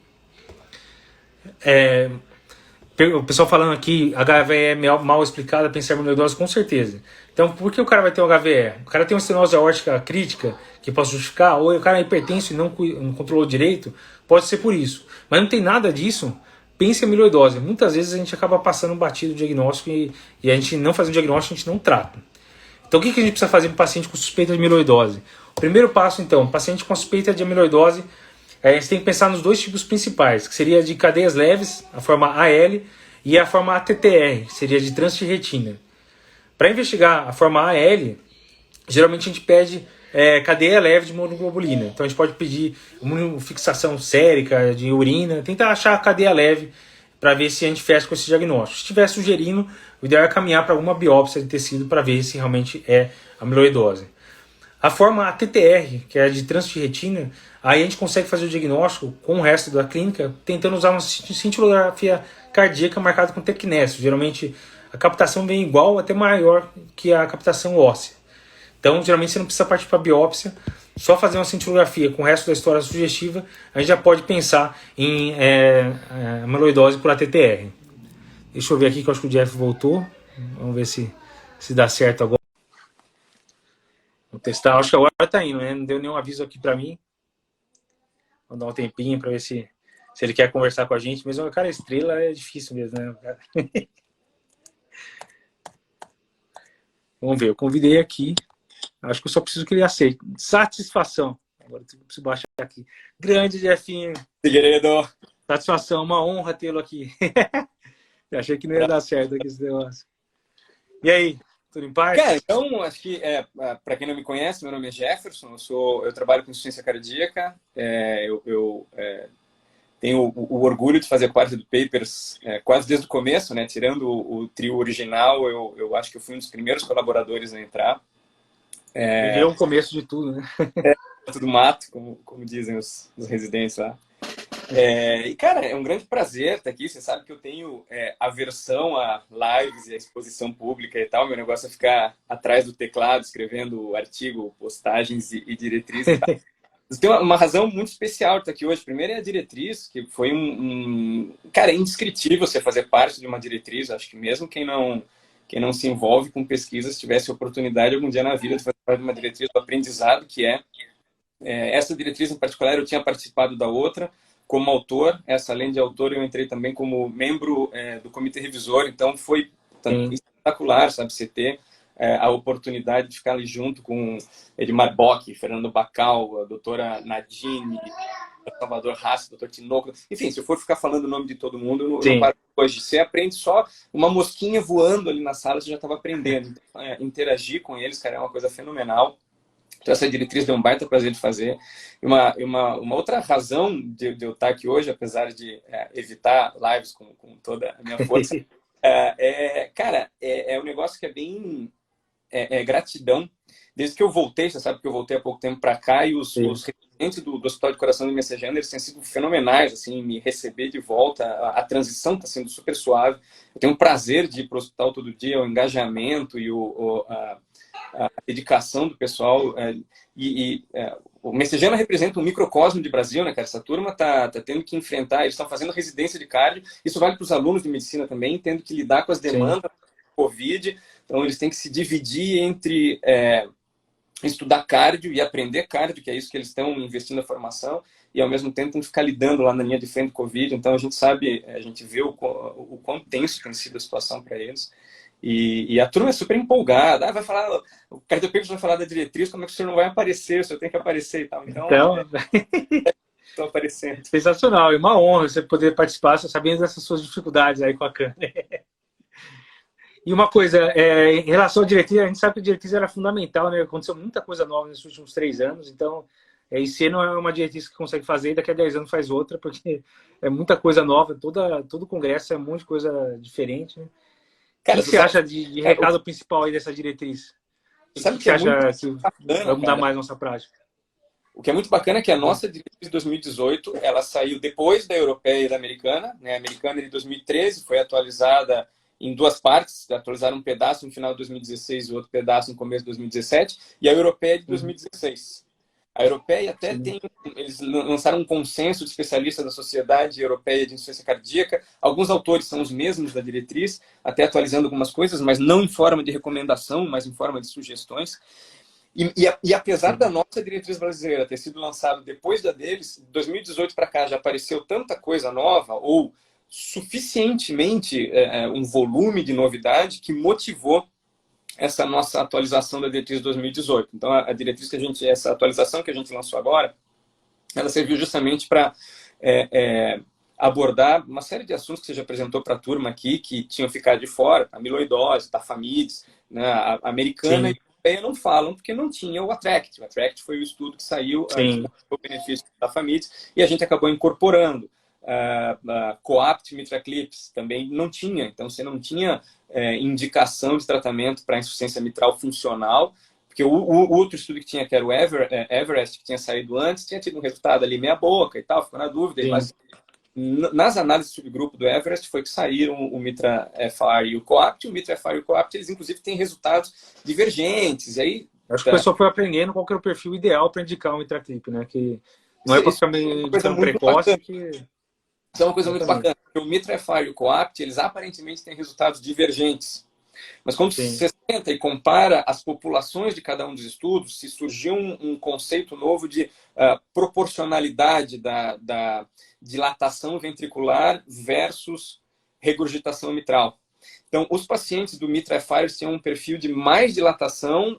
O pessoal falando aqui, HVE é mal explicada, pensar em amiloidose, com certeza. Então, por que o cara vai ter um HVE? O cara tem uma estenose aórtica crítica, que pode justificar, ou o cara é hipertenso e não controlou direito, pode ser por isso. Mas não tem nada disso. Pense em amiloidose. Muitas vezes a gente acaba passando um batido diagnóstico e a gente não faz um diagnóstico, a gente não trata. Então, o que a gente precisa fazer para um paciente com suspeita de amiloidose? O primeiro passo, então, paciente com suspeita de amiloidose, a gente tem que pensar nos dois tipos principais, que seria de cadeias leves, a forma AL, e a forma ATTR, que seria de trânsito de retina. Para investigar a forma AL, geralmente a gente pede cadeia leve de imunoglobulina. Então a gente pode pedir fixação sérica de urina, tentar achar a cadeia leve para ver se a gente fecha com esse diagnóstico. Se estiver sugerindo, o ideal é caminhar para alguma biópsia de tecido para ver se realmente é amiloidose. A forma ATTR, que é de trânsito de retina, aí a gente consegue fazer o diagnóstico com o resto da clínica, tentando usar uma cintilografia cardíaca marcada com tecnésio. Geralmente a captação vem igual ou até maior que a captação óssea. Então, geralmente você não precisa partir para biópsia, só fazer uma cintilografia com o resto da história sugestiva, a gente já pode pensar em amiloidose por ATTR. Deixa eu ver aqui que eu acho que o Jeff voltou. Vamos ver se dá certo agora. Vou testar, acho que agora tá indo, né? Não deu nenhum aviso aqui pra mim. Vou dar um tempinho pra ver se ele quer conversar com a gente. Mas o cara estrela é difícil mesmo, né? Vamos ver, eu convidei aqui. Acho que eu só preciso que ele aceite. Satisfação. Agora eu preciso baixar aqui. Grande, Jefinho. Figueiredo. Satisfação, uma honra tê-lo aqui. Eu achei que não ia dar certo aqui esse negócio. E aí? Tudo em paz? Cara, então, acho que, para quem não me conhece, meu nome é Jefferson, eu trabalho com insuficiência cardíaca, eu tenho o orgulho de fazer parte do Papers quase desde o começo, né? Tirando o trio original, eu acho que eu fui um dos primeiros colaboradores a entrar. Viveu o começo de tudo, né? Tudo mato, como dizem os residentes lá. E, cara, é um grande prazer estar aqui. Você sabe que eu tenho aversão a lives e a exposição pública e tal. Meu negócio é ficar atrás do teclado, escrevendo artigo, postagens e diretrizes e tal. Mas tem uma razão muito especial de estar aqui hoje. Primeiro é a diretriz, que foi Cara, é indescritível você fazer parte de uma diretriz. Acho que mesmo quem não se envolve com pesquisa, se tivesse oportunidade algum dia na vida de fazer parte de uma diretriz do aprendizado, que essa diretriz em particular, eu tinha participado da outra, como autor. Além de autor, eu entrei também como membro do comitê revisor, então foi espetacular, sabe, você ter a oportunidade de ficar ali junto com Edmar Bock, Fernando Bacal, a doutora Nadine, Salvador Hassi, doutor Tinoco, enfim, se eu for ficar falando o nome de todo mundo, eu não paro hoje. Você aprende só uma mosquinha voando ali na sala, você já estava aprendendo. Então, interagir com eles, cara, é uma coisa fenomenal. Então, essa diretriz deu um baita prazer de fazer. Uma outra razão de eu estar aqui hoje, apesar de evitar lives com toda a minha força, cara, é um negócio que é bem gratidão. Desde que eu voltei, você sabe que eu voltei há pouco tempo para cá, e os residentes do Hospital de Coração de Messejana, eles têm sido fenomenais, assim, me receber de volta. A transição está sendo super suave. Eu tenho um prazer de ir para o hospital todo dia, o engajamento e a dedicação do pessoal. O Messejana representa um microcosmo de Brasil, né, cara? Essa turma tá tendo que enfrentar, eles estão fazendo residência de cardio, isso vale para os alunos de medicina também, tendo que lidar com as demandas do Covid. Então, eles têm que se dividir entre estudar cardio e aprender cardio, que é isso que eles estão investindo na formação, e ao mesmo tempo tem que ficar lidando lá na linha de frente do Covid. Então, a gente sabe, a gente vê o quão tenso tem sido a situação para eles. E a turma é super empolgada. Vai falar, o Cardio Papers vai falar da diretriz, como é que o senhor não vai aparecer? O senhor tem que aparecer e tal. Então estão aparecendo. Sensacional, e uma honra você poder participar, sabendo dessas suas dificuldades aí com a CAN. E uma coisa, em relação à diretriz, a gente sabe que a diretriz era fundamental, né? Aconteceu muita coisa nova nesses últimos 3 anos, então IC não é uma diretriz que consegue fazer e daqui a 10 anos faz outra, porque é muita coisa nova, todo congresso é um monte de coisa diferente, né? O Cara, que você acha de recado principal aí dessa diretriz? O que sabe que você é acha muito que vai bacana, mudar cara? mais nossa prática? O que é muito bacana é que a nossa diretriz de 2018, ela saiu depois da europeia e da americana, né? A americana de 2013 foi atualizada em duas partes, atualizaram um pedaço no final de 2016 e outro pedaço no começo de 2017, e a europeia de 2016. A europeia até Sim. eles lançaram um consenso de especialistas da Sociedade Europeia de Insuficiência Cardíaca. Alguns autores são os mesmos da diretriz, até atualizando algumas coisas, mas não em forma de recomendação, mas em forma de sugestões. E apesar da nossa diretriz brasileira ter sido lançada depois da deles, de 2018 para cá já apareceu tanta coisa nova, ou suficientemente um volume de novidade que motivou essa nossa atualização da diretriz de 2018. Então, a diretriz que essa atualização que a gente lançou agora, ela serviu justamente para abordar uma série de assuntos que você já apresentou para a turma aqui, que tinham ficado de fora, a amiloidose, tafamides, né, a americana. Sim. E a europeia não falam porque não tinha o ATTRACT. O ATTRACT foi o estudo que saiu, que mostrou o benefício da tafamides, e a gente acabou incorporando. Coapt Mitraclips também não tinha, então você não tinha indicação de tratamento para insuficiência mitral funcional, porque o outro estudo que tinha, que era o Everest, que tinha saído antes, tinha tido um resultado ali meia boca e tal, ficou na dúvida, mas nas análises de subgrupo do Everest foi que saíram o MITRA-FR e o COAPT. O MITRA-FR e o COAPT, eles inclusive têm resultados divergentes. E aí, acho que o pessoal foi aprendendo qual que era o perfil ideal para indicar um Mitraclip, né? Que não é para ficar indicando precoce. Isso é uma coisa muito bacana. O MITRA-FR e o COAPT, eles aparentemente têm resultados divergentes. Mas quando você senta e compara as populações de cada um dos estudos, se surgiu um conceito novo de proporcionalidade da dilatação ventricular versus regurgitação mitral. Então, os pacientes do MITRA-FR tinham um perfil de mais dilatação,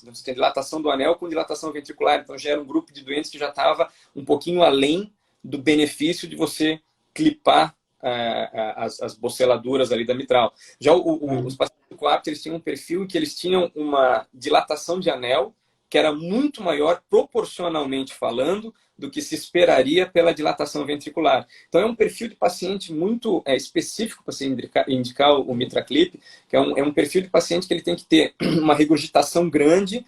você tem dilatação do anel com dilatação ventricular. Então, já era um grupo de doentes que já estava um pouquinho além do benefício de você clipar as boceladuras ali da mitral. Já os pacientes do COAPT, eles tinham um perfil em que eles tinham uma dilatação de anel que era muito maior, proporcionalmente falando, do que se esperaria pela dilatação ventricular. Então, é um perfil de paciente muito específico para se indicar o Mitraclip, que é um perfil de paciente que ele tem que ter uma regurgitação grande,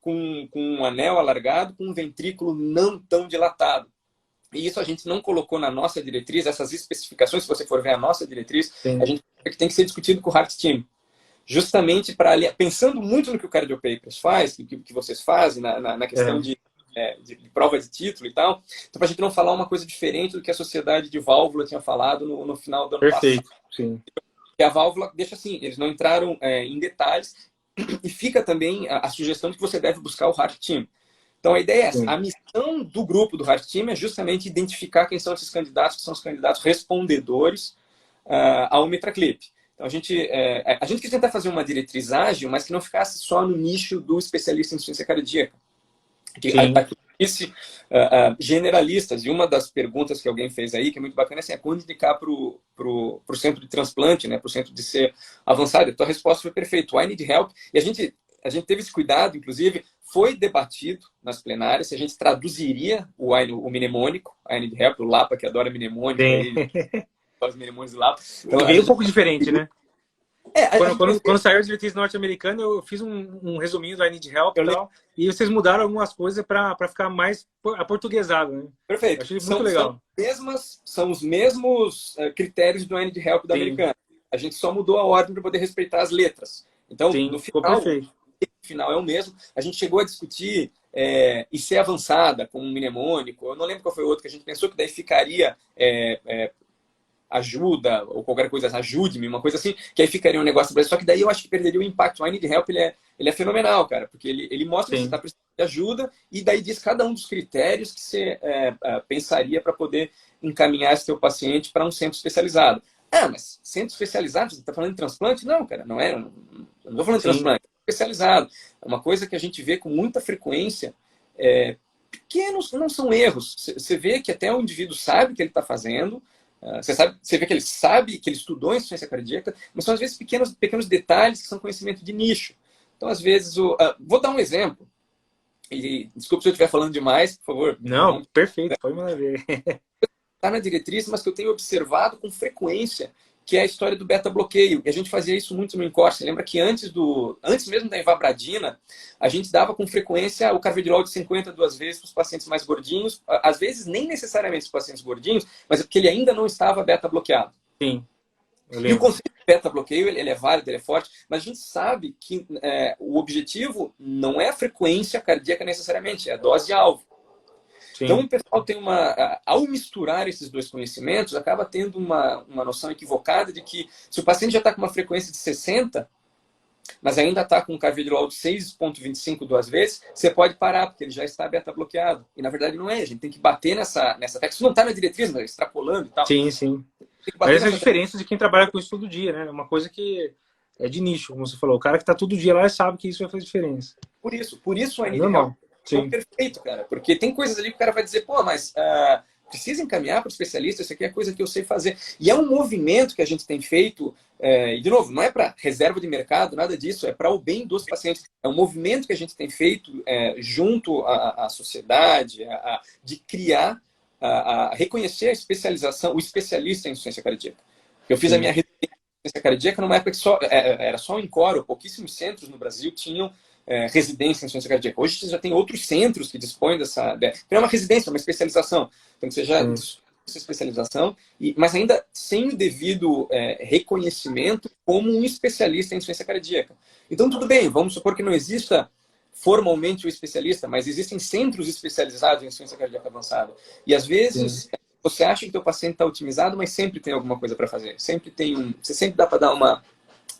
com um anel alargado, com um ventrículo não tão dilatado. E isso a gente não colocou na nossa diretriz, essas especificações, se você for ver a nossa diretriz, a gente tem que ser discutido com o Heart Team. Justamente para pensando muito no que o Cardio Papers faz, que vocês fazem, na questão de prova de título e tal, então para a gente não falar uma coisa diferente do que a Sociedade de Válvula tinha falado no final do ano passado. Sim. E a válvula deixa assim, eles não entraram em detalhes, e fica também a sugestão de que você deve buscar o Heart Team. Então, a ideia é essa. A missão do grupo do Heart Team é justamente identificar quem são esses candidatos, que são os candidatos respondedores ao Mitraclip. Então, a gente quis tentar fazer uma diretriz ágil, mas que não ficasse só no nicho do especialista em insuficiência cardíaca. Que disse generalistas. E uma das perguntas que alguém fez aí, que é muito bacana, é assim, quando indicar para o centro de transplante, né, para o centro de ser avançado? Então, a resposta foi perfeita. I need help. E a gente teve esse cuidado, inclusive, foi debatido nas plenárias se a gente traduziria o mnemônico, I need help, o Lapa, que adora mnemônico, os mnemônicos do Lapa. Então, veio um pouco diferente, né? Quando saiu a diretriz norte-americana, eu fiz um resuminho do I need help e tal, e vocês mudaram algumas coisas para ficar mais aportuguesado, né? Perfeito. Achei muito legal. São os mesmos critérios do I need help da americana. A gente só mudou a ordem para poder respeitar as letras. Então, no final é o mesmo. A gente chegou a discutir IC avançada com um mnemônico. Eu não lembro qual foi o outro que a gente pensou que daí ficaria ajuda, ou qualquer coisa, ajude-me, uma coisa assim, que aí ficaria um negócio brasileiro. Só que daí eu acho que perderia o impacto. O I need help, ele é fenomenal, cara, porque ele mostra que você está precisando de ajuda e daí diz cada um dos critérios que você pensaria para poder encaminhar esse seu paciente para um centro especializado. Mas centro especializado, você está falando de transplante? Não, cara, não é. Eu não estou falando de transplante, é especializado. É uma coisa que a gente vê com muita frequência. Pequenos não são erros. Você vê que até o indivíduo sabe o que ele está fazendo. Você vê que ele sabe, que ele estudou insuficiência cardíaca, mas são às vezes pequenos detalhes que são conhecimento de nicho. Então, às vezes, vou dar um exemplo. E desculpa se eu estiver falando demais, por favor. Não, perfeito, pode mandar ver. Está na diretriz, mas que eu tenho observado com frequência, que é a história do beta-bloqueio. E a gente fazia isso muito no Encorse. Lembra que antes mesmo da ivabradina, a gente dava com frequência o carvedilol de 50 duas vezes para os pacientes mais gordinhos, às vezes nem necessariamente os pacientes gordinhos, mas é porque ele ainda não estava beta-bloqueado. Sim. E o conceito de beta-bloqueio, ele é válido, ele é forte, mas a gente sabe que o objetivo não é a frequência cardíaca necessariamente, é a dose-alvo. Então, o pessoal tem ao misturar esses dois conhecimentos, acaba tendo uma noção equivocada de que se o paciente já está com uma frequência de 60, mas ainda está com um carvedilol de 6,25 duas vezes, você pode parar, porque ele já está beta-bloqueado. E, na verdade, não é. A gente tem que bater nessa tecla. Isso não está na diretriz, mas extrapolando e tal. Sim, sim. Mas essa é a diferença de quem trabalha com isso todo dia, né? É uma coisa que é de nicho, como você falou. O cara que está todo dia lá sabe que isso vai fazer diferença. Por isso é normal. Sim. Perfeito, cara. Porque tem coisas ali que o cara vai dizer, pô, mas precisa encaminhar para o especialista, isso aqui é coisa que eu sei fazer. E é um movimento que a gente tem feito, e de novo, não é para reserva de mercado, nada disso, é para o bem dos pacientes. É um movimento que a gente tem feito junto à sociedade, de criar, reconhecer a especialização, o especialista em insuficiência cardíaca. Eu fiz a minha residência em insuficiência cardíaca numa época que era só em Coro, pouquíssimos centros no Brasil tinham residência em insuficiência cardíaca. Hoje você já tem outros centros que dispõem dessa... Não é uma residência, é uma especialização. Então você já essa especialização, mas ainda sem o devido reconhecimento como um especialista em insuficiência cardíaca. Então tudo bem, vamos supor que não exista formalmente o especialista, mas existem centros especializados em insuficiência cardíaca avançada. E às vezes você acha que o teu paciente está otimizado, mas sempre tem alguma coisa para fazer. Você sempre dá para dar uma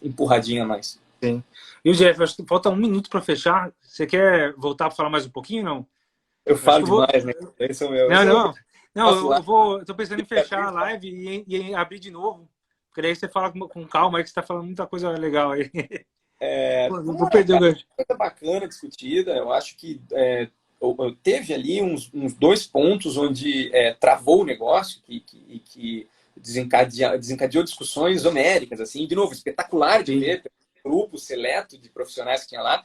empurradinha a mais. Sim. E o Jeff, acho que falta um minuto para fechar. Você quer voltar para falar mais um pouquinho, não? Eu falo demais, né? Esse é o meu. Não, eu tô pensando em fechar a live e abrir de novo. Porque daí você fala com calma aí, que você tá falando muita coisa legal aí. Não vou perder o gancho. Coisa bacana discutida. Eu acho que teve ali uns 2 pontos onde travou o negócio, que desencadeou discussões homéricas, assim, de novo, espetacular de ver. Grupo seleto de profissionais que tinha lá.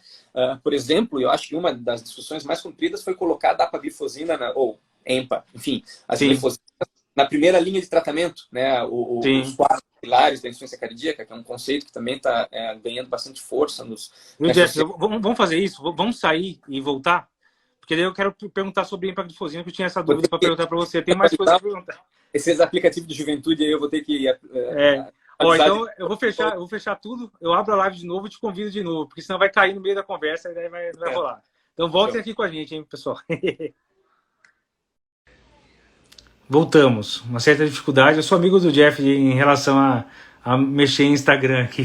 Por exemplo, eu acho que uma das discussões mais compridas foi colocar a dapaglifosina, ou EMPA, enfim, as glifosinas na primeira linha de tratamento, né? Os 4 pilares da insuficiência cardíaca, que é um conceito que também está ganhando bastante força nos... Jess, vamos fazer isso? Vamos sair e voltar? Porque daí eu quero perguntar sobre EMPA glifosina, que eu tinha essa dúvida para perguntar para você. Tem mais coisas para perguntar. Esses aplicativos de juventude aí eu vou ter que... Então eu vou fechar tudo, eu abro a live de novo e te convido de novo, porque senão vai cair no meio da conversa e daí vai rolar. Então voltem aqui com a gente, hein, pessoal. Voltamos. Uma certa dificuldade. Eu sou amigo do Jeff em relação a mexer em Instagram aqui.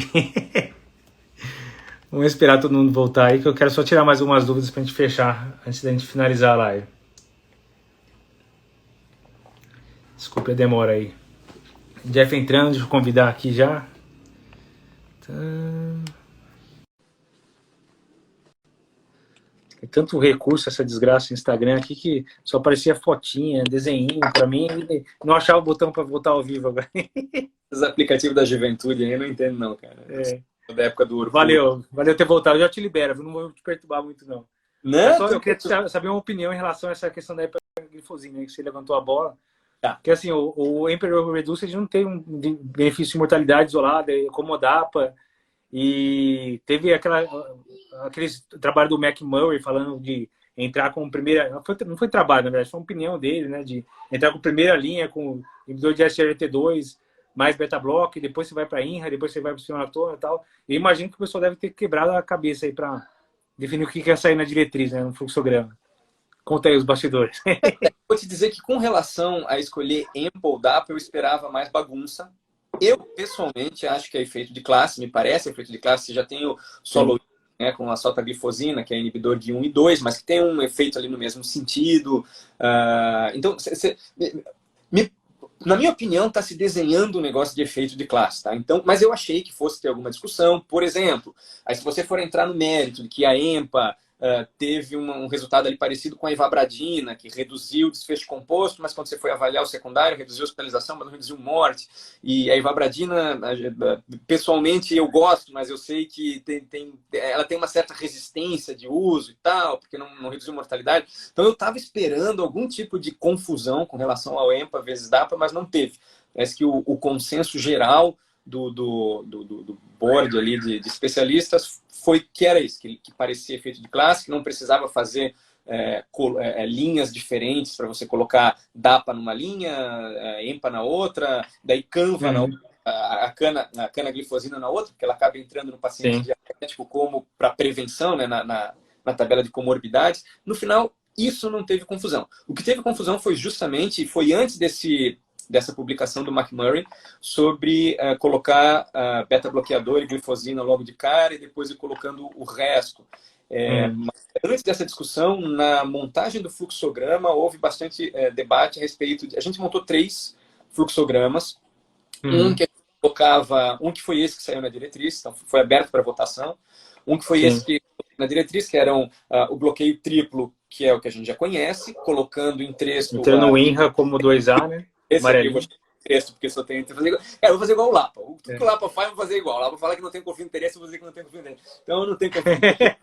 Vamos esperar todo mundo voltar aí, que eu quero só tirar mais algumas dúvidas pra gente fechar, antes da gente finalizar a live. Desculpe a demora aí. Jeff entrando, deixa eu convidar aqui já. Tem tanto recurso essa desgraça no Instagram aqui que só aparecia fotinha, desenho pra mim. Não achava o botão pra voltar ao vivo agora. Os aplicativos da juventude aí eu não entendo não, cara. Da época do Orkut. Valeu ter voltado. Eu já te libero, eu não vou te perturbar muito não. Eu queria saber uma opinião em relação a essa questão da glifosina, que você levantou a bola. Porque assim, o Emperor Reduced não tem um benefício de mortalidade isolado, como o DAPA, e teve aquele trabalho do McMurray falando de entrar com primeira... Não foi trabalho, na verdade, foi uma opinião dele, né? De entrar com primeira linha, com inibidor de SGLT2, mais beta-block, depois você vai para INRA, depois você vai para o spinolator e tal. Eu imagino que o pessoal deve ter quebrado a cabeça aí para definir o que quer sair na diretriz, né? No fluxograma. Conta aí os bastidores. Vou te dizer que com relação a escolher EMPA ou DAPA, eu esperava mais bagunça. Eu, pessoalmente, acho que é efeito de classe, me parece efeito de classe. Você já tem o solo, né, com a sotaglifosina, que é inibidor de 1 e 2, mas que tem um efeito ali no mesmo sentido. Então, na minha opinião, está se desenhando um negócio de efeito de classe. Tá? Então, mas eu achei que fosse ter alguma discussão. Por exemplo, aí se você for entrar no mérito de que a EMPA teve um resultado ali parecido com a ivabradina, que reduziu o desfecho composto, mas quando você foi avaliar o secundário, reduziu a hospitalização, mas não reduziu morte. E a ivabradina, pessoalmente, eu gosto, mas eu sei que ela tem uma certa resistência de uso e tal, porque não reduziu mortalidade. Então, eu estava esperando algum tipo de confusão com relação ao EMPA vezes DAPA, mas não teve. Parece que o consenso geral do board ali de especialistas foi que era isso, que parecia efeito de classe, que não precisava fazer linhas diferentes para você colocar DAPA numa linha, EMPA na outra, daí CANVA na outra, a canaglifosina na outra, porque ela acaba entrando no paciente diabético como para prevenção, né, na tabela de comorbidades. No final, isso não teve confusão. O que teve confusão foi justamente, foi antes dessa publicação do McMurray sobre colocar beta-bloqueador e glifosina logo de cara e depois ir colocando o resto. Mas antes dessa discussão, na montagem do fluxograma, houve bastante debate a respeito de... A gente montou 3 fluxogramas. Um que a gente colocava... Um que foi esse que saiu na diretriz, então foi aberto para votação. Um que foi esse que na diretriz, que era o bloqueio triplo, que é o que a gente já conhece, colocando em trecho... Entrando no INRA como 2A, né? Esse aqui eu vou texto, porque só tenho que fazer igual. Eu vou fazer igual o Lapa. Tudo que o Lapa faz, eu vou fazer igual. O Lapa fala que não tem conflito de interesse, eu vou dizer que não tem conflito de interesse. Então, eu não tenho conflito de interesse.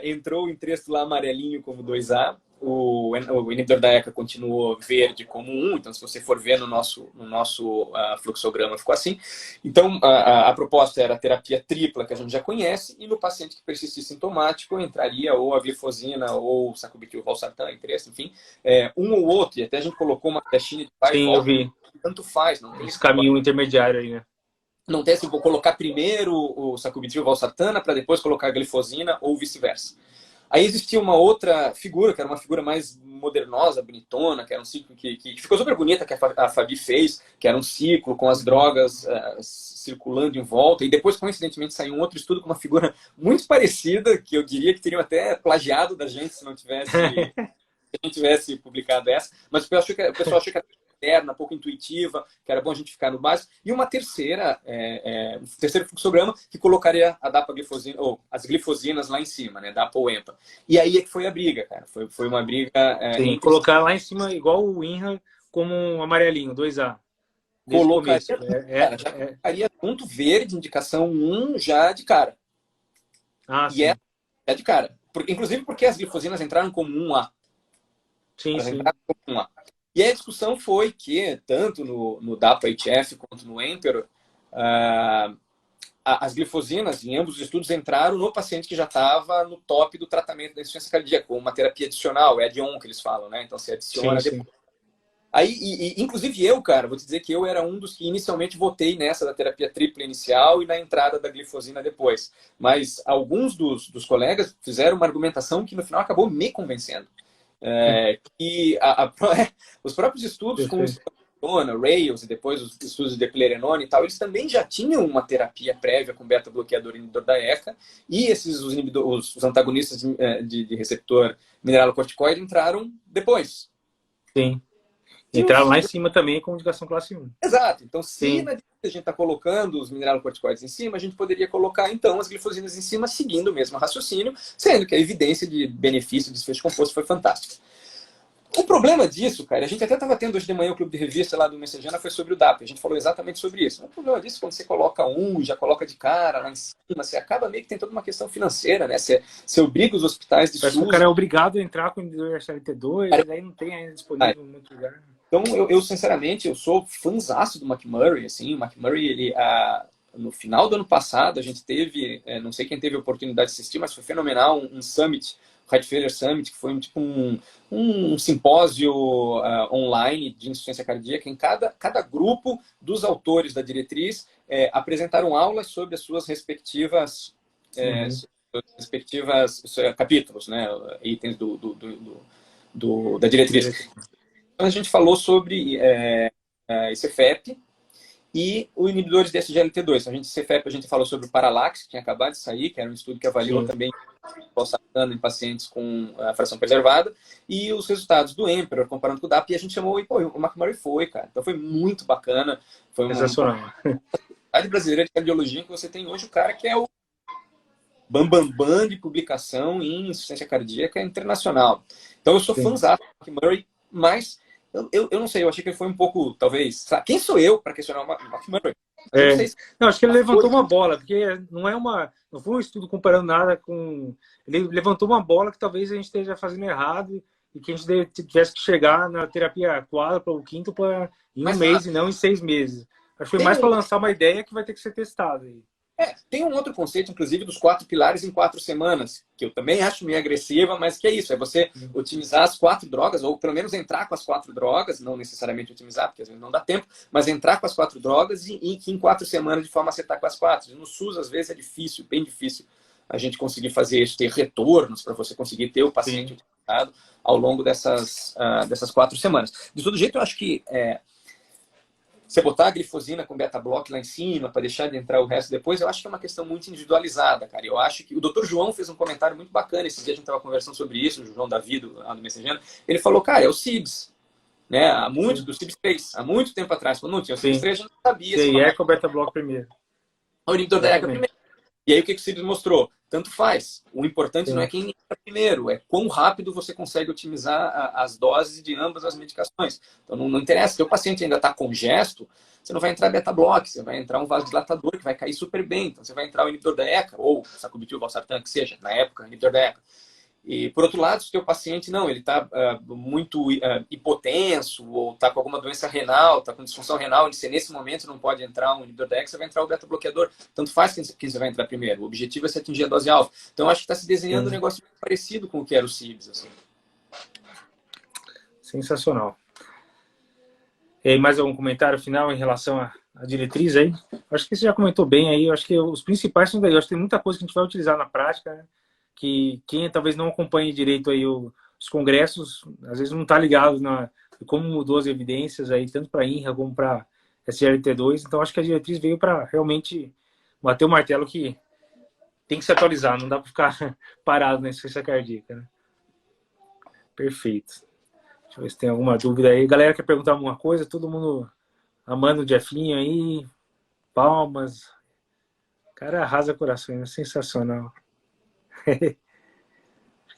Entrou em texto lá amarelinho como 2A. O inibidor da ECA continuou verde como 1. Então, se você for ver no nosso fluxograma, ficou assim. Então, a proposta era a terapia tripla, que a gente já conhece. E no paciente que persistisse sintomático, entraria ou a glifosina ou o sacubitril valsartan, interesse, enfim. Um ou outro. E até a gente colocou uma caixinha de pai. Sim, eu vi. Tanto faz. Não tem esse caminho intermediário aí, né? Não tem assim, vou colocar primeiro o sacubitril valsartana para depois colocar a glifosina ou vice-versa. Aí existia uma outra figura, que era uma figura mais modernosa, bonitona, que era um ciclo que ficou super bonita, que a Fabi fez, que era um ciclo com as drogas circulando em volta. E depois, coincidentemente, saiu um outro estudo com uma figura muito parecida, que eu diria que teriam até plagiado da gente se não tivesse publicado essa. Mas o pessoal achou que era interna, pouco intuitiva, que era bom a gente ficar no básico. E uma terceiro fluxograma que colocaria a DAPA-glifosina, ou as glifosinas lá em cima, né? DAPA ou EMPA. E aí é que foi a briga, cara. Foi uma briga... Sim, colocar lá em cima, igual o INRA, como um amarelinho, 2A. Colocaria, já colocaria ponto verde, indicação 1, já de cara. Sim. É de cara. Inclusive porque as glifosinas entraram como 1A. Sim. Como 1A. E a discussão foi que, tanto no DAPA-HF quanto no EMPEROR, as glifosinas, em ambos os estudos, entraram no paciente que já estava no top do tratamento da insuficiência cardíaca, com uma terapia adicional, add-on que eles falam, né? Então, você adiciona depois. Aí, inclusive eu, cara, vou te dizer que eu era um dos que inicialmente votei nessa da terapia tripla inicial e na entrada da glifosina depois. Mas alguns dos colegas fizeram uma argumentação que no final acabou me convencendo. Que os próprios estudos com Rails e depois os estudos de eplerenone e tal, eles também já tinham uma terapia prévia com beta-bloqueador inibidor da ECA e os antagonistas de receptor mineralocorticoide entraram depois. Sim. Entraram lá em cima também com indicação classe 1. Exato. Então, se na a gente está colocando os mineralocorticoides em cima, a gente poderia colocar, então, as glifosinas em cima, seguindo o mesmo raciocínio, sendo que a evidência de benefício de desfecho composto foi fantástica. O problema disso, cara, a gente até estava tendo hoje de manhã o clube de revista lá do Messejana, foi sobre o DAP. A gente falou exatamente sobre isso. O problema disso, quando você coloca já coloca de cara lá em cima, você acaba meio que tem toda uma questão financeira, né? Você obriga os hospitais de SUS... O cara é obrigado a entrar com o inibidor SLT2, e aí não tem ainda disponível em muito lugar. Então, eu sinceramente, eu sou fãzaço do McMurray, assim. O McMurray, ele, no final do ano passado, a gente teve, não sei quem teve a oportunidade de assistir, mas foi fenomenal, um summit, o Heart Failure Summit, que foi um simpósio online de insuficiência cardíaca. Em cada grupo dos autores da diretriz apresentaram aulas sobre as suas respectivas capítulos, né, itens da diretriz. Então, a gente falou sobre ICFEP e o inibidores de SGLT2. Então, ICFEP, a gente falou sobre o Paralax, que tinha acabado de sair, que era um estudo que avaliou também valsartana em pacientes com a fração preservada, e os resultados do EMPEROR, comparando com o DAP, e a gente chamou, e o McMurray foi, cara. Então, foi muito bacana. Foi uma sensacional. Sociedade Brasileira de Cardiologia que você tem hoje, o cara que é bambambam bam, bam de publicação em insuficiência cardíaca internacional. Então eu sou fãzão do McMurray, mas eu não sei, eu achei que ele foi um pouco, talvez... Sabe, quem sou eu para questionar o McMurray? Eu não sei se... Não, acho que ele levantou uma bola, porque não foi um estudo comparando nada com... Ele levantou uma bola que talvez a gente esteja fazendo errado e que a gente tivesse que chegar na terapia quádrupla ou quíntupla em um mês e não em 6 meses. Acho que foi mais para lançar uma ideia que vai ter que ser testada aí. Tem um outro conceito, inclusive, dos 4 pilares em 4 semanas, que eu também acho meio agressiva, mas que é isso, é você otimizar as 4 drogas, ou pelo menos entrar com as 4 drogas, não necessariamente otimizar, porque às vezes não dá tempo, mas entrar com as 4 drogas e que em 4 semanas, de forma a acertar com as 4. E no SUS, às vezes, é difícil, bem difícil a gente conseguir fazer isso, ter retornos para você conseguir ter o paciente utilizado ao longo dessas 4 semanas. De todo jeito, eu acho que... você botar a glifosina com beta-block lá em cima para deixar de entrar o resto depois, eu acho que é uma questão muito individualizada, cara. Eu acho que o Dr. João fez um comentário muito bacana. Esse dia a gente estava conversando sobre isso, o João Davi, do Messagendo. Ele falou, cara, é o CIBS. Né? Do CIBS 3, há muito tempo atrás. Quando não tinha o CIBS 3, a gente não sabia. Sim, é com o beta-block primeiro. O inibidor da ECA primeiro. E aí o que o CIBS mostrou? Tanto faz. O importante não é quem entra primeiro, é quão rápido você consegue otimizar as doses de ambas as medicações. Então não interessa, se o paciente ainda está congesto, você não vai entrar beta-block, você vai entrar um vasodilatador que vai cair super bem. Então você vai entrar o inibidor da ECA, ou sacubitril, valsartan, que seja, na época, inibidor da ECA. E, por outro lado, se o teu paciente ele está muito hipotenso ou está com alguma doença renal, está com disfunção renal, você nesse momento não pode entrar um inibidor da ECA, você vai entrar o beta-bloqueador. Tanto faz quem você vai entrar primeiro. O objetivo é se atingir a dose alfa. Então, acho que está se desenhando um negócio parecido com o que era o CIBS. Assim. Sensacional. E aí, mais algum comentário final em relação à diretriz aí? Acho que você já comentou bem aí. Acho que os principais são daí. Acho que tem muita coisa que a gente vai utilizar na prática, né? Que quem talvez não acompanhe direito aí os congressos, às vezes não está ligado na como mudou as evidências aí, tanto para INRA como para SGLT2. Então, acho que a diretriz veio para realmente bater o martelo que tem que se atualizar, não dá para ficar parado na insuficiência cardíaca, né? Perfeito. Deixa eu ver se tem alguma dúvida aí. Galera quer perguntar alguma coisa? Todo mundo amando o Jeffinho aí. Palmas. O cara arrasa corações, é sensacional.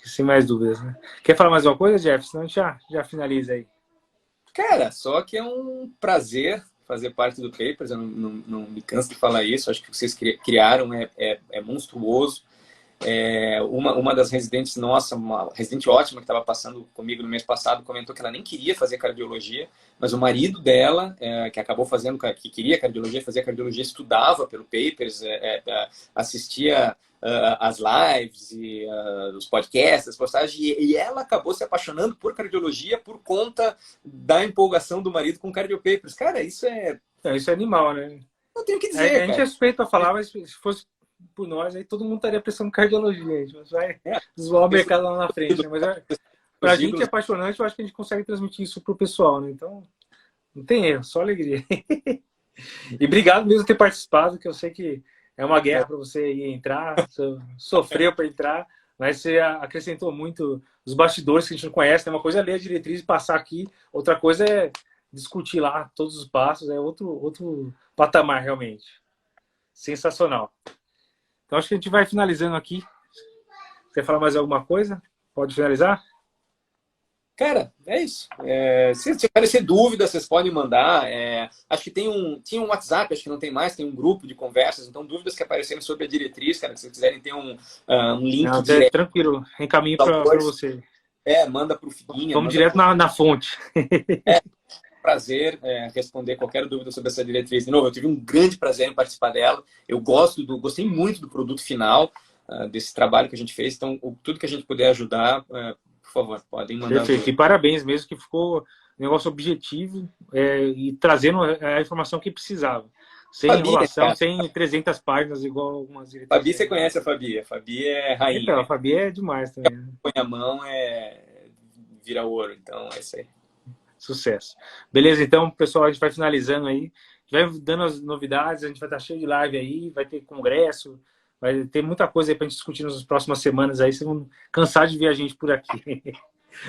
Sem mais dúvidas, né? Quer falar mais uma coisa, Jeff? Senão a gente já finaliza aí. Cara, só que é um prazer fazer parte do Papers. Eu não me canso de falar isso. Acho que vocês criaram é monstruoso. Uma das residentes nossa, uma residente ótima que estava passando comigo no mês passado, comentou que ela nem queria fazer cardiologia, mas o marido dela, que acabou fazendo, que queria cardiologia, fazia cardiologia, estudava pelo Papers, assistia as lives e os podcasts, as postagens, e ela acabou se apaixonando por cardiologia por conta da empolgação do marido com Cardio Papers. Cara, isso é animal, né? Não tenho o que dizer, a gente é suspeito para falar, mas se fosse por nós, aí todo mundo estaria prestando cardiologia. A gente vai zoar o mercado lá na frente. Né? Mas pra gente é apaixonante, eu acho que a gente consegue transmitir isso pro pessoal, né? Então, não tem erro, só alegria. E obrigado mesmo por ter participado, que eu sei que é uma guerra para você ir entrar, sofreu para entrar, mas você acrescentou muito os bastidores que a gente não conhece. Né? Uma coisa é ler a diretriz e passar aqui, outra coisa é discutir lá todos os passos, é outro patamar realmente. Sensacional. Então acho que a gente vai finalizando aqui. Quer falar mais alguma coisa? Pode finalizar? Cara, é isso. Se aparecer dúvida, vocês podem mandar. Acho que tinha um WhatsApp, acho que não tem mais, tem um grupo de conversas. Então, dúvidas que aparecerem sobre a diretriz, cara, se vocês quiserem ter um link não, direto. Tranquilo, encaminho para você. Manda para o Figuinha. Vamos direto na fonte. Prazer responder qualquer dúvida sobre essa diretriz. De novo, eu tive um grande prazer em participar dela. Eu gostei muito do produto final, desse trabalho que a gente fez. Então, tudo que a gente puder ajudar, por favor, podem mandar. Perfeito. E parabéns mesmo, que ficou um negócio objetivo e trazendo a informação que precisava. Sem enrolação, sem 300 páginas, igual algumas diretrizes. Fabi, você conhece a Fabi? A Fabi é rainha. Então, a Fabi é demais também. Né? Põe a mão, vira ouro. Então, é isso aí. Sucesso. Beleza, então, pessoal, a gente vai finalizando aí. Vai dando as novidades, a gente vai estar cheio de live aí, vai ter congresso, vai ter muita coisa aí para a gente discutir nas próximas semanas aí. Vocês vão cansar de ver a gente por aqui.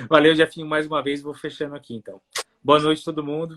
Valeu, Jefinho, mais uma vez. Vou fechando aqui, então. Boa noite, todo mundo.